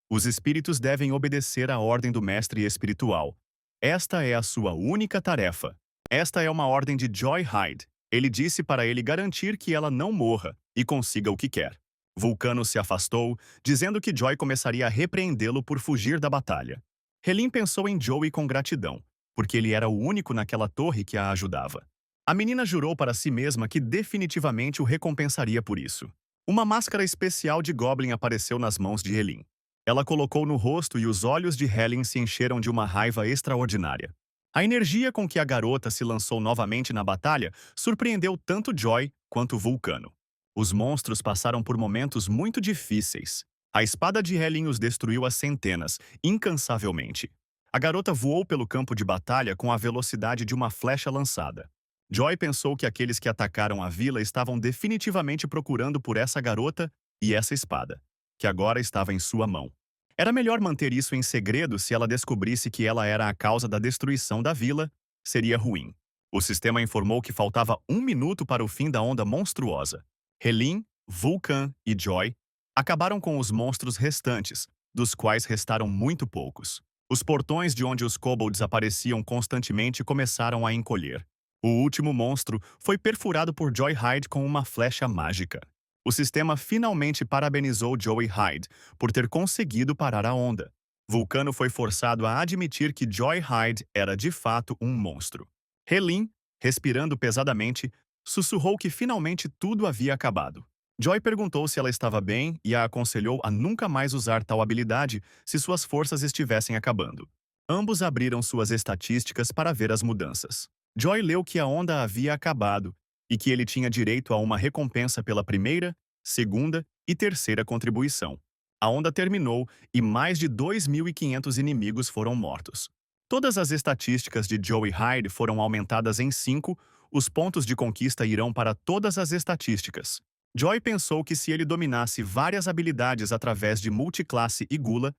Os espíritos devem obedecer à ordem do mestre espiritual. Esta é a sua única tarefa. Esta é uma ordem de Joy Hyde. Ele disse para ele garantir que ela não morra e consiga o que quer. Vulcano se afastou, dizendo que Joy começaria a repreendê-lo por fugir da batalha. Helin pensou em Joey com gratidão, porque ele era o único naquela torre que a ajudava. A menina jurou para si mesma que definitivamente o recompensaria por isso. Uma máscara especial de Goblin apareceu nas mãos de Helin. Ela colocou no rosto e os olhos de Helen se encheram de uma raiva extraordinária. A energia com que a garota se lançou novamente na batalha surpreendeu tanto Joy quanto Vulcano. Os monstros passaram por momentos muito difíceis. A espada de Helen os destruiu a centenas, incansavelmente. A garota voou pelo campo de batalha com a velocidade de uma flecha lançada. Joy pensou que aqueles que atacaram a vila estavam definitivamente procurando por essa garota e essa espada, que agora estava em sua mão. Era melhor manter isso em segredo. Se ela descobrisse que ela era a causa da destruição da vila, seria ruim. O sistema informou que faltava 1 minuto para o fim da onda monstruosa. Helin, Vulcan e Joy acabaram com os monstros restantes, dos quais restaram muito poucos. Os portões de onde os kobolds apareciam constantemente começaram a encolher. O último monstro foi perfurado por Joy Hyde com uma flecha mágica. O sistema finalmente parabenizou Joey Hyde por ter conseguido parar a onda. Vulcano foi forçado a admitir que Joy Hyde era de fato um monstro. Helin, respirando pesadamente, sussurrou que finalmente tudo havia acabado. Joy perguntou se ela estava bem e a aconselhou a nunca mais usar tal habilidade se suas forças estivessem acabando. Ambos abriram suas estatísticas para ver as mudanças. Joy leu que a onda havia acabado e que ele tinha direito a uma recompensa pela primeira, segunda e terceira contribuição. A onda terminou e mais de 2.500 inimigos foram mortos. Todas as estatísticas de Joey Hyde foram aumentadas em 5, os pontos de conquista irão para todas as estatísticas. Joy pensou que se ele dominasse várias habilidades através de multiclasse e gula,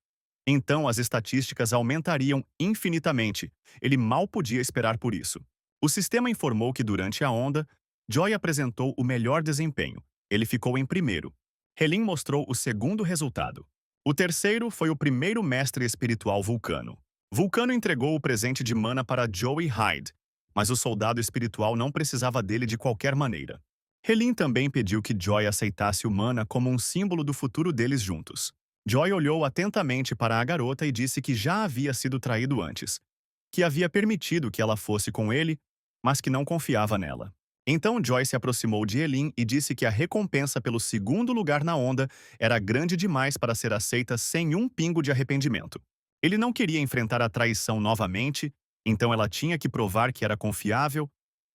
então as estatísticas aumentariam infinitamente. Ele mal podia esperar por isso. O sistema informou que durante a onda, Joy apresentou o melhor desempenho. Ele ficou em primeiro. Helin mostrou o segundo resultado. O terceiro foi o primeiro mestre espiritual Vulcano. Vulcano entregou o presente de mana para Joey Hyde, mas o soldado espiritual não precisava dele de qualquer maneira. Helin também pediu que Joy aceitasse o mana como um símbolo do futuro deles juntos. Joy olhou atentamente para a garota e disse que já havia sido traído antes, que havia permitido que ela fosse com ele, mas que não confiava nela. Então Joy se aproximou de Helin e disse que a recompensa pelo segundo lugar na onda era grande demais para ser aceita sem um pingo de arrependimento. Ele não queria enfrentar a traição novamente, então ela tinha que provar que era confiável.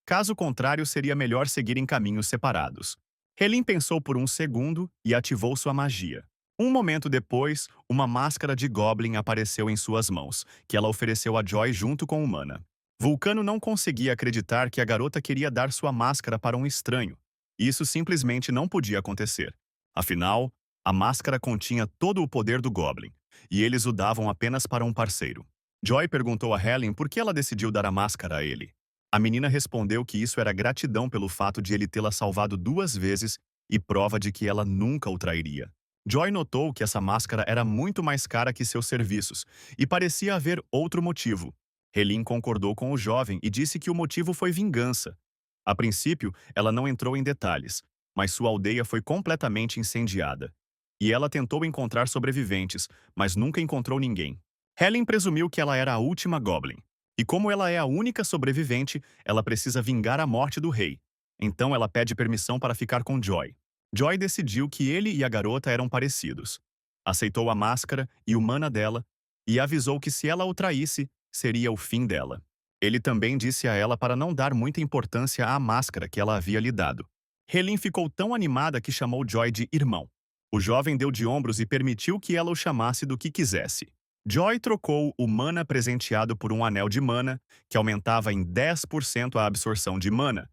Caso contrário, seria melhor seguir em caminhos separados. Helin pensou por um segundo e ativou sua magia. Um momento depois, uma máscara de Goblin apareceu em suas mãos, que ela ofereceu a Joy junto com o mana. Vulcano não conseguia acreditar que a garota queria dar sua máscara para um estranho. Isso simplesmente não podia acontecer. Afinal, a máscara continha todo o poder do Goblin, e eles o davam apenas para um parceiro. Joy perguntou a Helen por que ela decidiu dar a máscara a ele. A menina respondeu que isso era gratidão pelo fato de ele tê-la salvado 2 vezes e prova de que ela nunca o trairia. Joy notou que essa máscara era muito mais cara que seus serviços, e parecia haver outro motivo. Helin concordou com o jovem e disse que o motivo foi vingança. A princípio, ela não entrou em detalhes, mas sua aldeia foi completamente incendiada. E ela tentou encontrar sobreviventes, mas nunca encontrou ninguém. Helen presumiu que ela era a última Goblin. E como ela é a única sobrevivente, ela precisa vingar a morte do rei. Então ela pede permissão para ficar com Joy. Joy decidiu que ele e a garota eram parecidos. Aceitou a máscara e o mana dela e avisou que se ela o traísse, seria o fim dela. Ele também disse a ela para não dar muita importância à máscara que ela havia lhe dado. Helin ficou tão animada que chamou Joy de irmão. O jovem deu de ombros e permitiu que ela o chamasse do que quisesse. Joy trocou o mana presenteado por um anel de mana, que aumentava em 10% a absorção de mana,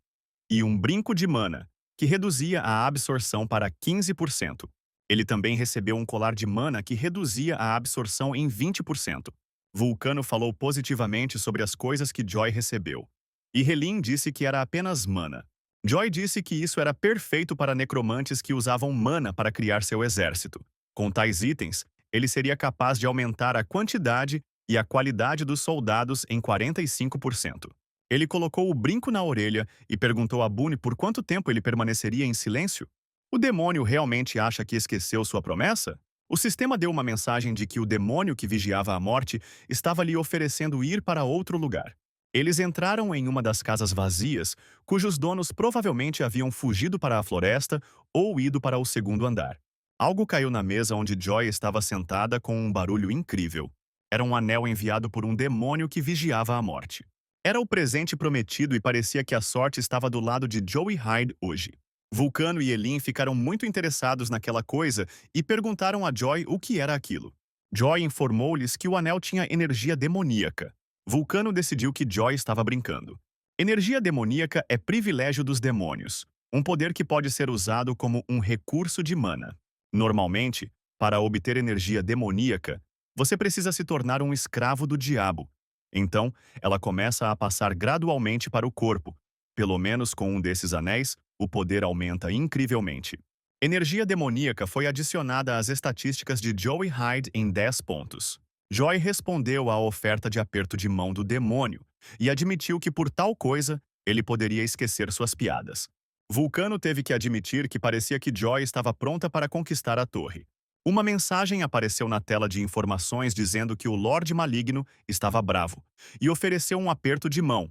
e um brinco de mana, que reduzia a absorção para 15%. Ele também recebeu um colar de mana que reduzia a absorção em 20%. Vulcano falou positivamente sobre as coisas que Joy recebeu. E Helin disse que era apenas mana. Joy disse que isso era perfeito para necromantes que usavam mana para criar seu exército. Com tais itens, ele seria capaz de aumentar a quantidade e a qualidade dos soldados em 45%. Ele colocou o brinco na orelha e perguntou a Boone por quanto tempo ele permaneceria em silêncio. O demônio realmente acha que esqueceu sua promessa? O sistema deu uma mensagem de que o demônio que vigiava a morte estava lhe oferecendo ir para outro lugar. Eles entraram em uma das casas vazias, cujos donos provavelmente haviam fugido para a floresta ou ido para o segundo andar. Algo caiu na mesa onde Joy estava sentada com um barulho incrível. Era um anel enviado por um demônio que vigiava a morte. Era o presente prometido e parecia que a sorte estava do lado de Joey Hyde hoje. Vulcano e Helin ficaram muito interessados naquela coisa e perguntaram a Joy o que era aquilo. Joy informou-lhes que o anel tinha energia demoníaca. Vulcano decidiu que Joy estava brincando. Energia demoníaca é privilégio dos demônios, um poder que pode ser usado como um recurso de mana. Normalmente, para obter energia demoníaca, você precisa se tornar um escravo do diabo. Então, ela começa a passar gradualmente para o corpo. Pelo menos com um desses anéis, o poder aumenta incrivelmente. Energia demoníaca foi adicionada às estatísticas de Joey Hyde em 10 pontos. Joy respondeu à oferta de aperto de mão do demônio e admitiu que por tal coisa ele poderia esquecer suas piadas. Vulcano teve que admitir que parecia que Joy estava pronta para conquistar a torre. Uma mensagem apareceu na tela de informações dizendo que o Lorde Maligno estava bravo e ofereceu um aperto de mão.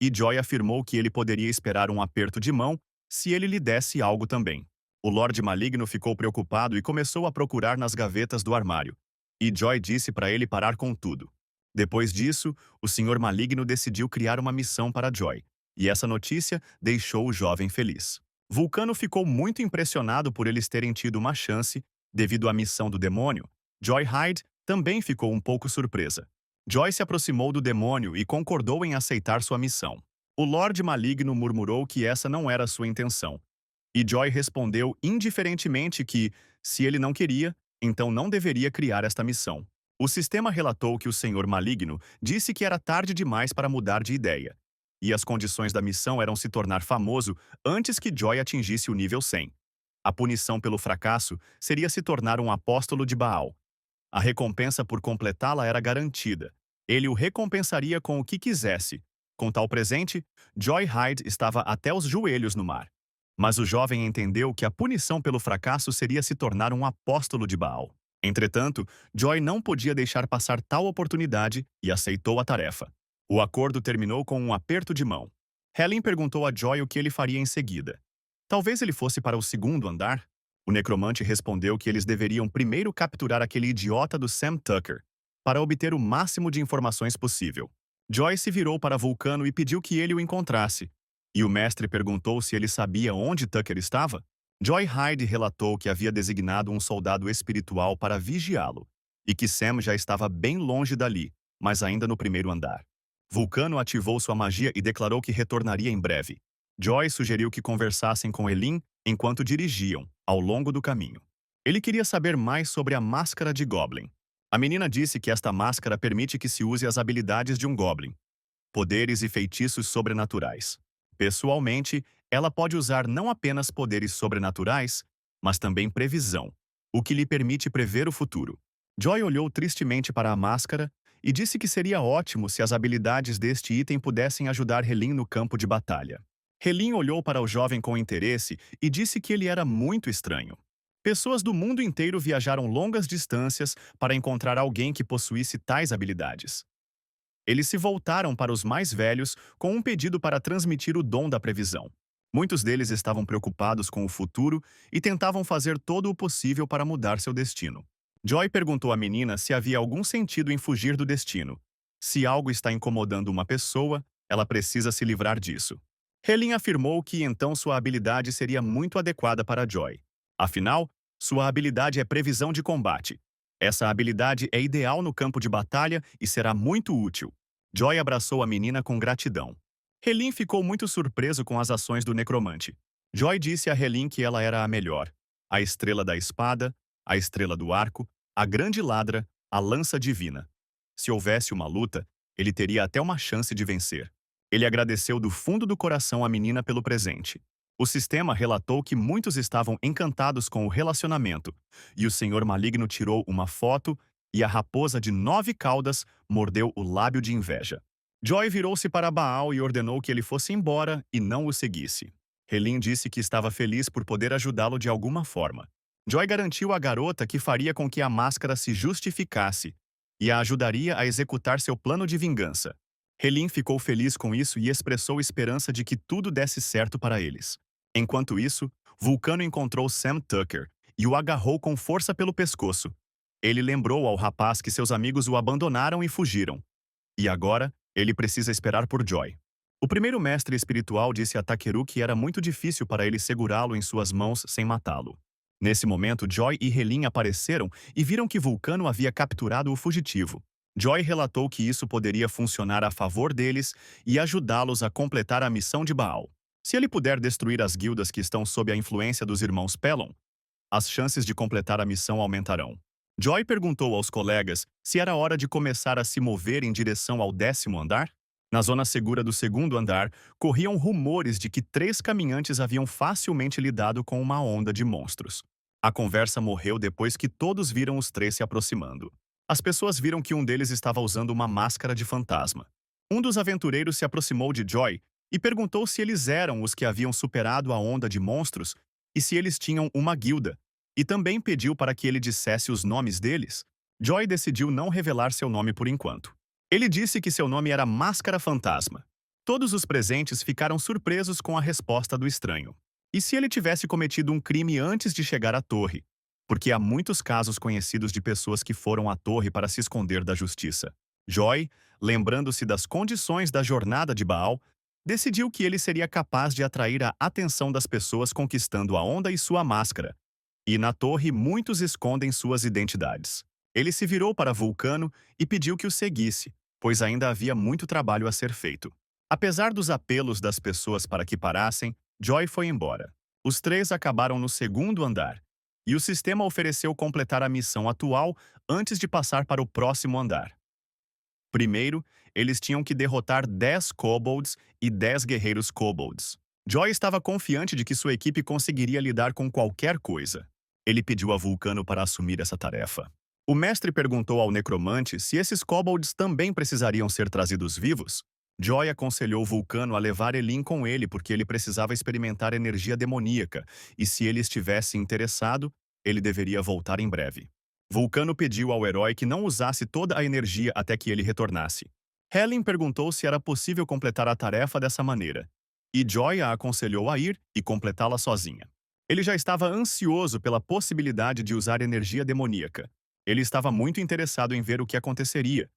E Joy afirmou que ele poderia esperar um aperto de mão se ele lhe desse algo também. O Lorde Maligno ficou preocupado e começou a procurar nas gavetas do armário. E Joy disse para ele parar com tudo. Depois disso, o Senhor Maligno decidiu criar uma missão para Joy, e essa notícia deixou o jovem feliz. Vulcano ficou muito impressionado por eles terem tido uma chance, devido à missão do demônio. Joy Hyde também ficou um pouco surpresa. Joy se aproximou do demônio e concordou em aceitar sua missão. O Lorde Maligno murmurou que essa não era sua intenção, e Joy respondeu indiferentemente que, se ele não queria, então não deveria criar esta missão. O sistema relatou que o Senhor Maligno disse que era tarde demais para mudar de ideia, e as condições da missão eram se tornar famoso antes que Joy atingisse o nível 100. A punição pelo fracasso seria se tornar um apóstolo de Baal. A recompensa por completá-la era garantida. Ele o recompensaria com o que quisesse. Com tal presente, Joy Hyde estava até os joelhos no mar. Mas o jovem entendeu que a punição pelo fracasso seria se tornar um apóstolo de Baal. Entretanto, Joy não podia deixar passar tal oportunidade e aceitou a tarefa. O acordo terminou com um aperto de mão. Helen perguntou a Joy o que ele faria em seguida. Talvez ele fosse para o segundo andar? O necromante respondeu que eles deveriam primeiro capturar aquele idiota do Sam Tucker, para obter o máximo de informações possível. Joy se virou para Vulcano e pediu que ele o encontrasse. E o mestre perguntou se ele sabia onde Tucker estava. Joy Hyde relatou que havia designado um soldado espiritual para vigiá-lo, e que Sam já estava bem longe dali, mas ainda no primeiro andar. Vulcano ativou sua magia e declarou que retornaria em breve. Joy sugeriu que conversassem com Elin enquanto dirigiam, ao longo do caminho. Ele queria saber mais sobre a máscara de Goblin. A menina disse que esta máscara permite que se use as habilidades de um Goblin, poderes e feitiços sobrenaturais. Pessoalmente, ela pode usar não apenas poderes sobrenaturais, mas também previsão, o que lhe permite prever o futuro. Joy olhou tristemente para a máscara e disse que seria ótimo se as habilidades deste item pudessem ajudar Helin no campo de batalha. Helin olhou para o jovem com interesse e disse que ele era muito estranho. Pessoas do mundo inteiro viajaram longas distâncias para encontrar alguém que possuísse tais habilidades. Eles se voltaram para os mais velhos com um pedido para transmitir o dom da previsão. Muitos deles estavam preocupados com o futuro e tentavam fazer todo o possível para mudar seu destino. Joy perguntou à menina se havia algum sentido em fugir do destino. Se algo está incomodando uma pessoa, ela precisa se livrar disso. Helin afirmou que então sua habilidade seria muito adequada para Joy. Afinal, sua habilidade é previsão de combate. Essa habilidade é ideal no campo de batalha e será muito útil. Joy abraçou a menina com gratidão. Helin ficou muito surpreso com as ações do necromante. Joy disse a Helin que ela era a melhor. A estrela da espada, a estrela do arco, a grande ladra, a lança divina. Se houvesse uma luta, ele teria até uma chance de vencer. Ele agradeceu do fundo do coração a menina pelo presente. O sistema relatou que muitos estavam encantados com o relacionamento, e o Senhor Maligno tirou uma foto e a raposa de 9 caudas mordeu o lábio de inveja. Joy virou-se para Baal e ordenou que ele fosse embora e não o seguisse. Helin disse que estava feliz por poder ajudá-lo de alguma forma. Joy garantiu à garota que faria com que a máscara se justificasse e a ajudaria a executar seu plano de vingança. Helin ficou feliz com isso e expressou esperança de que tudo desse certo para eles. Enquanto isso, Vulcano encontrou Sam Tucker e o agarrou com força pelo pescoço. Ele lembrou ao rapaz que seus amigos o abandonaram e fugiram. E agora, ele precisa esperar por Joy. O primeiro mestre espiritual disse a Takeru que era muito difícil para ele segurá-lo em suas mãos sem matá-lo. Nesse momento, Joy e Helin apareceram e viram que Vulcano havia capturado o fugitivo. Joy relatou que isso poderia funcionar a favor deles e ajudá-los a completar a missão de Baal. Se ele puder destruir as guildas que estão sob a influência dos irmãos Pelon, as chances de completar a missão aumentarão. Joy perguntou aos colegas se era hora de começar a se mover em direção ao 10º andar. Na zona segura do segundo andar, corriam rumores de que 3 caminhantes haviam facilmente lidado com uma onda de monstros. A conversa morreu depois que todos viram os 3 se aproximando. As pessoas viram que um deles estava usando uma máscara de fantasma. Um dos aventureiros se aproximou de Joy e perguntou se eles eram os que haviam superado a onda de monstros e se eles tinham uma guilda, e também pediu para que ele dissesse os nomes deles. Joy decidiu não revelar seu nome por enquanto. Ele disse que seu nome era Máscara Fantasma. Todos os presentes ficaram surpresos com a resposta do estranho. E se ele tivesse cometido um crime antes de chegar à torre? Porque há muitos casos conhecidos de pessoas que foram à torre para se esconder da justiça. Joy, lembrando-se das condições da jornada de Baal, decidiu que ele seria capaz de atrair a atenção das pessoas conquistando a onda e sua máscara. E na torre muitos escondem suas identidades. Ele se virou para Vulcano e pediu que o seguisse, pois ainda havia muito trabalho a ser feito. Apesar dos apelos das pessoas para que parassem, Joy foi embora. Os 3 acabaram no segundo andar, e o sistema ofereceu completar a missão atual antes de passar para o próximo andar. Primeiro, eles tinham que derrotar 10 kobolds e 10 guerreiros kobolds. Joy estava confiante de que sua equipe conseguiria lidar com qualquer coisa. Ele pediu a Vulcano para assumir essa tarefa. O mestre perguntou ao necromante se esses kobolds também precisariam ser trazidos vivos. Joy aconselhou Vulcano a levar Elin com ele porque ele precisava experimentar energia demoníaca, e se ele estivesse interessado, ele deveria voltar em breve. Vulcano pediu ao herói que não usasse toda a energia até que ele retornasse. Helen perguntou se era possível completar a tarefa dessa maneira, e Joy a aconselhou a ir e completá-la sozinha. Ele já estava ansioso pela possibilidade de usar energia demoníaca. Ele estava muito interessado em ver o que aconteceria,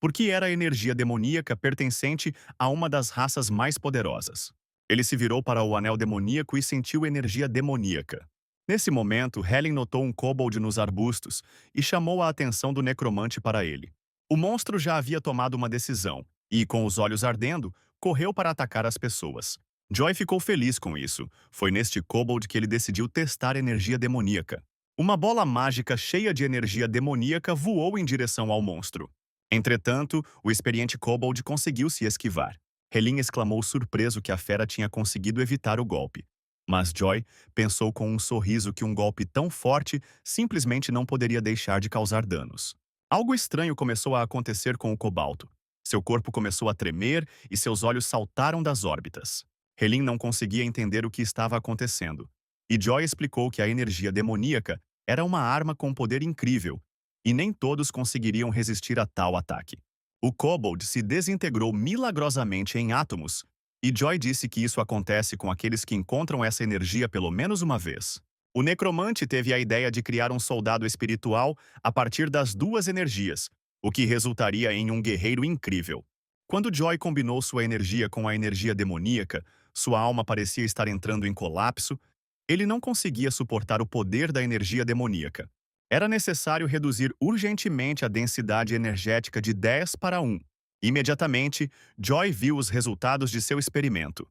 porque era a energia demoníaca pertencente a uma das raças mais poderosas. Ele se virou para o anel demoníaco e sentiu energia demoníaca. Nesse momento, Helen notou um kobold nos arbustos e chamou a atenção do necromante para ele. O monstro já havia tomado uma decisão e, com os olhos ardendo, correu para atacar as pessoas. Joy ficou feliz com isso. Foi neste kobold que ele decidiu testar energia demoníaca. Uma bola mágica cheia de energia demoníaca voou em direção ao monstro. Entretanto, o experiente kobold conseguiu se esquivar. Helen exclamou surpreso que a fera tinha conseguido evitar o golpe. Mas Joy pensou com um sorriso que um golpe tão forte simplesmente não poderia deixar de causar danos. Algo estranho começou a acontecer com o cobalto. Seu corpo começou a tremer e seus olhos saltaram das órbitas. Helen não conseguia entender o que estava acontecendo. E Joy explicou que a energia demoníaca era uma arma com poder incrível, e nem todos conseguiriam resistir a tal ataque. O kobold se desintegrou milagrosamente em átomos, e Joy disse que isso acontece com aqueles que encontram essa energia pelo menos uma vez. O necromante teve a ideia de criar um soldado espiritual a partir das 2 energias, o que resultaria em um guerreiro incrível. Quando Joy combinou sua energia com a energia demoníaca, sua alma parecia estar entrando em colapso. Ele não conseguia suportar o poder da energia demoníaca. Era necessário reduzir urgentemente a densidade energética de 10 para 1. Imediatamente, Joy viu os resultados de seu experimento.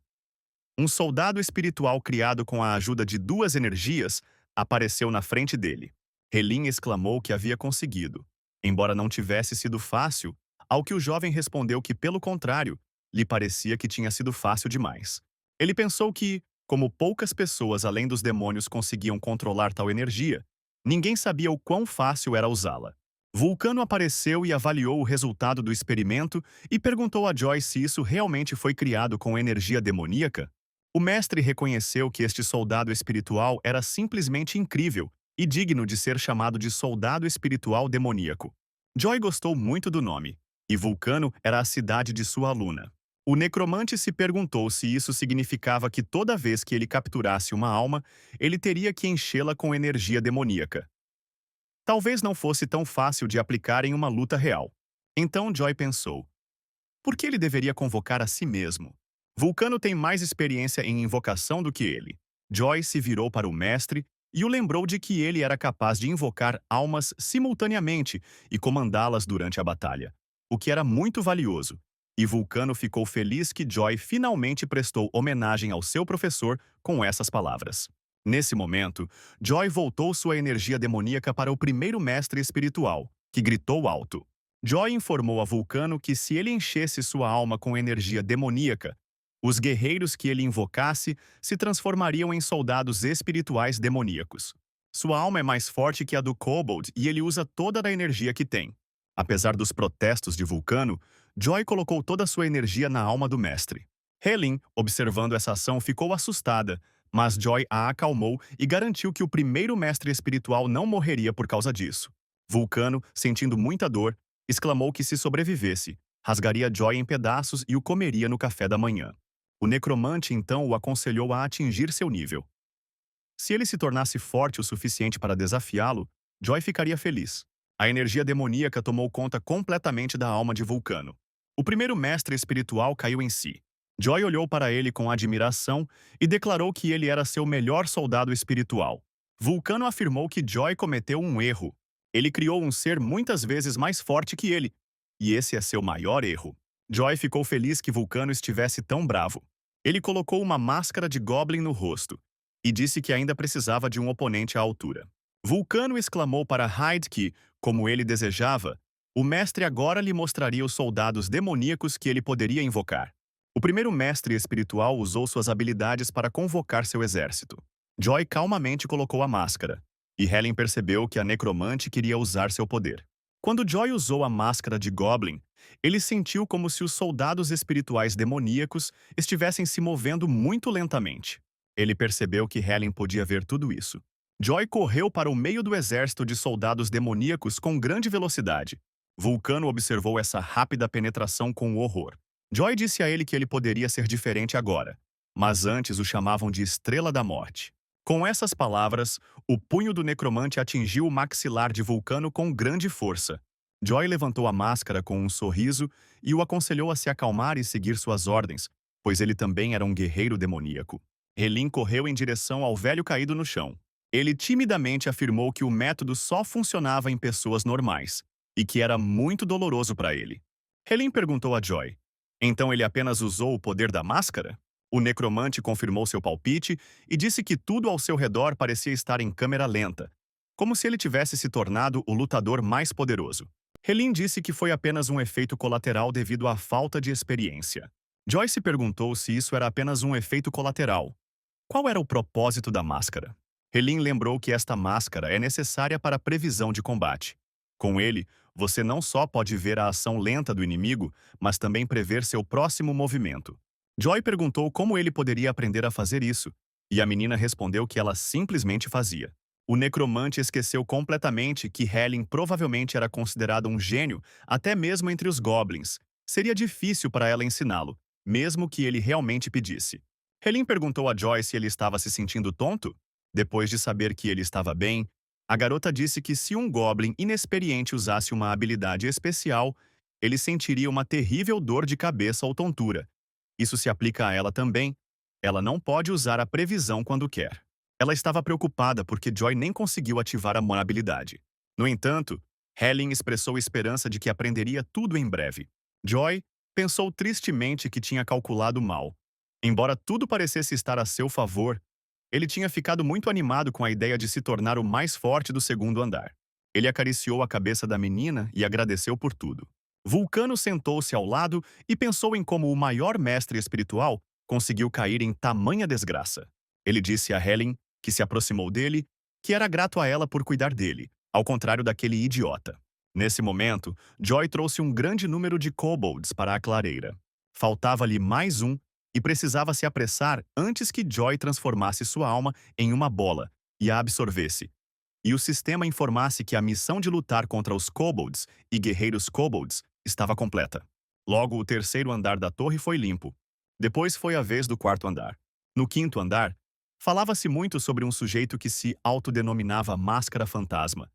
Um soldado espiritual criado com a ajuda de 2 energias apareceu na frente dele. Helen exclamou que havia conseguido. Embora não tivesse sido fácil, ao que o jovem respondeu que, pelo contrário, lhe parecia que tinha sido fácil demais. Ele pensou que, como poucas pessoas além dos demônios conseguiam controlar tal energia, ninguém sabia o quão fácil era usá-la. Vulcano apareceu e avaliou o resultado do experimento e perguntou a Joy se isso realmente foi criado com energia demoníaca. O mestre reconheceu que este soldado espiritual era simplesmente incrível e digno de ser chamado de soldado espiritual demoníaco. Joy gostou muito do nome, e Vulcano era a cidade de sua aluna. O necromante se perguntou se isso significava que toda vez que ele capturasse uma alma, ele teria que enchê-la com energia demoníaca. Talvez não fosse tão fácil de aplicar em uma luta real. Então Joy pensou, por que ele deveria convocar a si mesmo? Vulcano tem mais experiência em invocação do que ele. Joy se virou para o mestre e o lembrou de que ele era capaz de invocar almas simultaneamente e comandá-las durante a batalha, o que era muito valioso. E Vulcano ficou feliz que Joy finalmente prestou homenagem ao seu professor com essas palavras. Nesse momento, Joy voltou sua energia demoníaca para o primeiro mestre espiritual, que gritou alto. Joy informou a Vulcano que se ele enchesse sua alma com energia demoníaca, os guerreiros que ele invocasse se transformariam em soldados espirituais demoníacos. Sua alma é mais forte que a do Kobold e ele usa toda a energia que tem. Apesar dos protestos de Vulcano, Joy colocou toda a sua energia na alma do mestre. Helen, observando essa ação, ficou assustada, mas Joy a acalmou e garantiu que o primeiro mestre espiritual não morreria por causa disso. Vulcano, sentindo muita dor, exclamou que se sobrevivesse, rasgaria Joy em pedaços e o comeria no café da manhã. O necromante então o aconselhou a atingir seu nível. Se ele se tornasse forte o suficiente para desafiá-lo, Joy ficaria feliz. A energia demoníaca tomou conta completamente da alma de Vulcano. O primeiro mestre espiritual caiu em si. Joy olhou para ele com admiração e declarou que ele era seu melhor soldado espiritual. Vulcano afirmou que Joy cometeu um erro. Ele criou um ser muitas vezes mais forte que ele, e esse é seu maior erro. Joy ficou feliz que Vulcano estivesse tão bravo. Ele colocou uma máscara de Goblin no rosto e disse que ainda precisava de um oponente à altura. Vulcano exclamou para Hyde que, como ele desejava, o mestre agora lhe mostraria os soldados demoníacos que ele poderia invocar. O primeiro mestre espiritual usou suas habilidades para convocar seu exército. Joy calmamente colocou a máscara, e Helen percebeu que a necromante queria usar seu poder. Quando Joy usou a máscara de Goblin, ele sentiu como se os soldados espirituais demoníacos estivessem se movendo muito lentamente. Ele percebeu que Helen podia ver tudo isso. Joy correu para o meio do exército de soldados demoníacos com grande velocidade. Vulcano observou essa rápida penetração com horror. Joy disse a ele que ele poderia ser diferente agora, mas antes o chamavam de Estrela da Morte. Com essas palavras, o punho do necromante atingiu o maxilar de Vulcano com grande força. Joy levantou a máscara com um sorriso e o aconselhou a se acalmar e seguir suas ordens, pois ele também era um guerreiro demoníaco. Helin correu em direção ao velho caído no chão. Ele timidamente afirmou que o método só funcionava em pessoas normais e que era muito doloroso para ele. Helin perguntou a Joy: então ele apenas usou o poder da máscara? O necromante confirmou seu palpite e disse que tudo ao seu redor parecia estar em câmera lenta, como se ele tivesse se tornado o lutador mais poderoso. Helin disse que foi apenas um efeito colateral devido à falta de experiência. Joy se perguntou se isso era apenas um efeito colateral. Qual era o propósito da máscara? Helin lembrou que esta máscara é necessária para a previsão de combate. Com ele, você não só pode ver a ação lenta do inimigo, mas também prever seu próximo movimento. Joy perguntou como ele poderia aprender a fazer isso, e a menina respondeu que ela simplesmente fazia. O necromante esqueceu completamente que Helen provavelmente era considerado um gênio até mesmo entre os goblins. Seria difícil para ela ensiná-lo, mesmo que ele realmente pedisse. Helen perguntou a Joy se ele estava se sentindo tonto. Depois de saber que ele estava bem, a garota disse que se um goblin inexperiente usasse uma habilidade especial, ele sentiria uma terrível dor de cabeça ou tontura. Isso se aplica a ela também. Ela não pode usar a previsão quando quer. Ela estava preocupada porque Joy nem conseguiu ativar a habilidade. No entanto, Helen expressou esperança de que aprenderia tudo em breve. Joy pensou tristemente que tinha calculado mal. Embora tudo parecesse estar a seu favor, ele tinha ficado muito animado com a ideia de se tornar o mais forte do segundo andar. Ele acariciou a cabeça da menina e agradeceu por tudo. Vulcano sentou-se ao lado e pensou em como o maior mestre espiritual conseguiu cair em tamanha desgraça. Ele disse a Helen, que se aproximou dele, que era grato a ela por cuidar dele, ao contrário daquele idiota. Nesse momento, Joy trouxe um grande número de kobolds para a clareira. Faltava-lhe mais um e precisava se apressar antes que Joy transformasse sua alma em uma bola e a absorvesse, e o sistema informasse que a missão de lutar contra os kobolds e guerreiros kobolds estava completa. Logo, o terceiro andar da torre foi limpo. Depois foi a vez do quarto andar. No quinto andar, falava-se muito sobre um sujeito que se autodenominava Máscara Fantasma.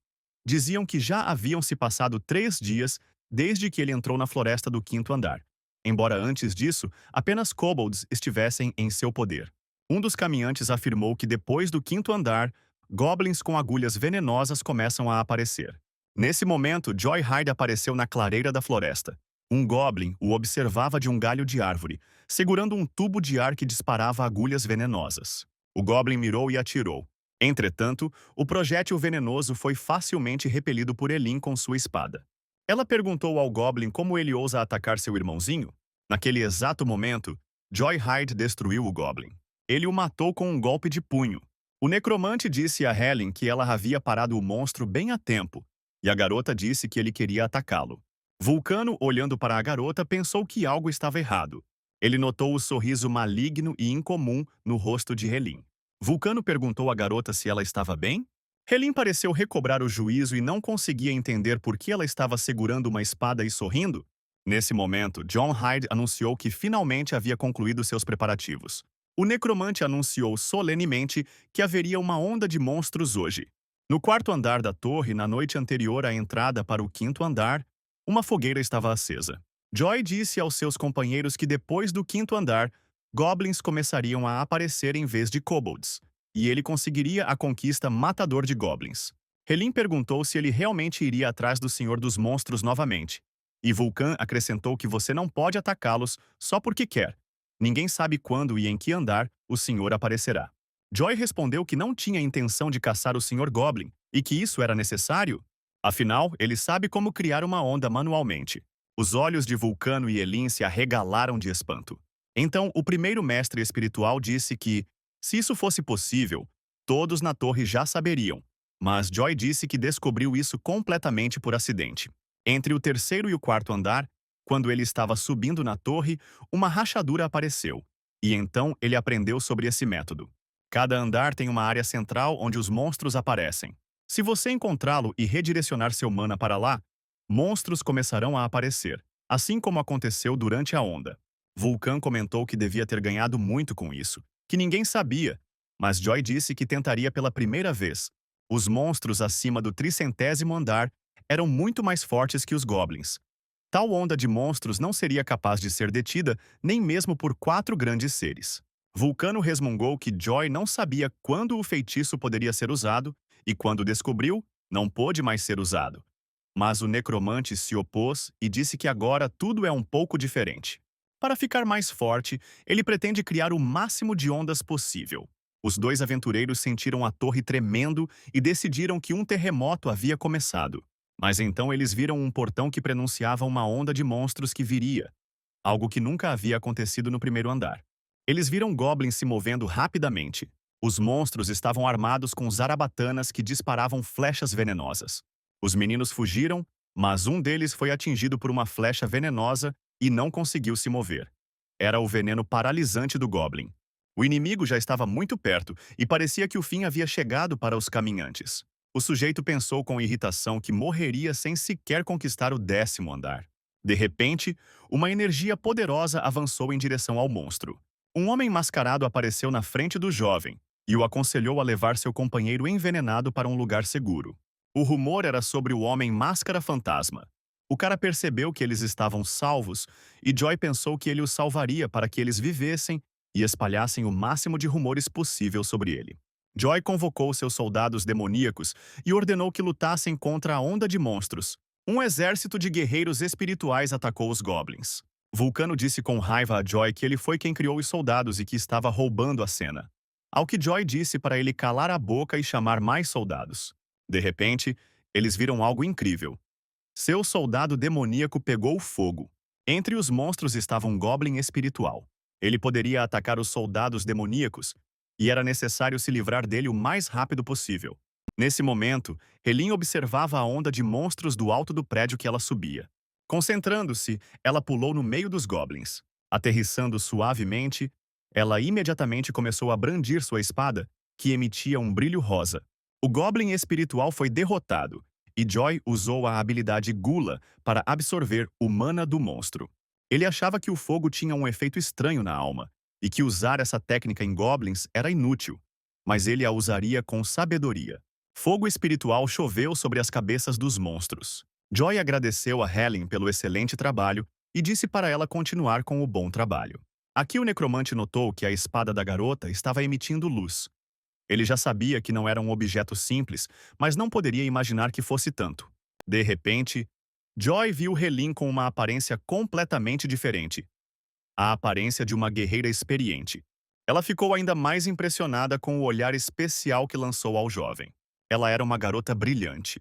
Diziam que já haviam se passado 3 dias desde que ele entrou na floresta do quinto andar, embora antes disso apenas kobolds estivessem em seu poder. Um dos caminhantes afirmou que depois do quinto andar, goblins com agulhas venenosas começam a aparecer. Nesse momento, Joy Hyde apareceu na clareira da floresta. Um goblin o observava de um galho de árvore, segurando um tubo de ar que disparava agulhas venenosas. O goblin mirou e atirou. Entretanto, o projétil venenoso foi facilmente repelido por Helin com sua espada. Ela perguntou ao Goblin como ele ousa atacar seu irmãozinho. Naquele exato momento, Joy Hyde destruiu o Goblin. Ele o matou com um golpe de punho. O necromante disse a Helen que ela havia parado o monstro bem a tempo, e a garota disse que ele queria atacá-lo. Vulcano, olhando para a garota, pensou que algo estava errado. Ele notou o sorriso maligno e incomum no rosto de Helen. Vulcano perguntou à garota se ela estava bem. Helen pareceu recobrar o juízo e não conseguia entender por que ela estava segurando uma espada e sorrindo. Nesse momento, John Hyde anunciou que finalmente havia concluído seus preparativos. O necromante anunciou solenemente que haveria uma onda de monstros hoje. No quarto andar da torre, na noite anterior à entrada para o quinto andar, uma fogueira estava acesa. Joy disse aos seus companheiros que depois do quinto andar, goblins começariam a aparecer em vez de kobolds, e ele conseguiria a conquista matador de goblins. Helin perguntou se ele realmente iria atrás do Senhor dos Monstros novamente, e Vulcan acrescentou que você não pode atacá-los só porque quer. Ninguém sabe quando e em que andar o Senhor aparecerá. Joy respondeu que não tinha intenção de caçar o Senhor Goblin e que isso era necessário. Afinal, ele sabe como criar uma onda manualmente. Os olhos de Vulcano e Helin se arregalaram de espanto. Então, o primeiro mestre espiritual disse que, se isso fosse possível, todos na torre já saberiam. Mas Joy disse que descobriu isso completamente por acidente. Entre o terceiro e o quarto andar, quando ele estava subindo na torre, uma rachadura apareceu. E então ele aprendeu sobre esse método. Cada andar tem uma área central onde os monstros aparecem. Se você encontrá-lo e redirecionar seu mana para lá, monstros começarão a aparecer, assim como aconteceu durante a onda. Vulcan comentou que devia ter ganhado muito com isso, que ninguém sabia, mas Joy disse que tentaria pela primeira vez. Os monstros acima do 300º andar eram muito mais fortes que os goblins. Tal onda de monstros não seria capaz de ser detida nem mesmo por 4 grandes seres. Vulcano resmungou que Joy não sabia quando o feitiço poderia ser usado e quando descobriu, não pôde mais ser usado. Mas o necromante se opôs e disse que agora tudo é um pouco diferente. Para ficar mais forte, ele pretende criar o máximo de ondas possível. Os dois aventureiros sentiram a torre tremendo e decidiram que um terremoto havia começado. Mas então eles viram um portão que prenunciava uma onda de monstros que viria, algo que nunca havia acontecido no primeiro andar. Eles viram goblins se movendo rapidamente. Os monstros estavam armados com zarabatanas que disparavam flechas venenosas. Os meninos fugiram, mas um deles foi atingido por uma flecha venenosa e não conseguiu se mover. Era o veneno paralisante do Goblin. O inimigo já estava muito perto e parecia que o fim havia chegado para os caminhantes. O sujeito pensou com irritação que morreria sem sequer conquistar o 10º andar. De repente, uma energia poderosa avançou em direção ao monstro. Um homem mascarado apareceu na frente do jovem e o aconselhou a levar seu companheiro envenenado para um lugar seguro. O rumor era sobre o homem máscara fantasma. O cara percebeu que eles estavam salvos e Joy pensou que ele os salvaria para que eles vivessem e espalhassem o máximo de rumores possível sobre ele. Joy convocou seus soldados demoníacos e ordenou que lutassem contra a onda de monstros. Um exército de guerreiros espirituais atacou os goblins. Vulcano disse com raiva a Joy que ele foi quem criou os soldados e que estava roubando a cena. Ao que Joy disse para ele calar a boca e chamar mais soldados. De repente, eles viram algo incrível. Seu soldado demoníaco pegou fogo. Entre os monstros estava um goblin espiritual. Ele poderia atacar os soldados demoníacos, e era necessário se livrar dele o mais rápido possível. Nesse momento, Helin observava a onda de monstros do alto do prédio que ela subia. Concentrando-se, ela pulou no meio dos goblins. Aterrissando suavemente, ela imediatamente começou a brandir sua espada, que emitia um brilho rosa. O goblin espiritual foi derrotado, e Joy usou a habilidade Gula para absorver o mana do monstro. Ele achava que o fogo tinha um efeito estranho na alma, e que usar essa técnica em goblins era inútil, mas ele a usaria com sabedoria. Fogo espiritual choveu sobre as cabeças dos monstros. Joy agradeceu a Helen pelo excelente trabalho e disse para ela continuar com o bom trabalho. Aqui o necromante notou que a espada da garota estava emitindo luz. Ele já sabia que não era um objeto simples, mas não poderia imaginar que fosse tanto. De repente, Joy viu Helin com uma aparência completamente diferente. A aparência de uma guerreira experiente. Ela ficou ainda mais impressionada com o olhar especial que lançou ao jovem. Ela era uma garota brilhante.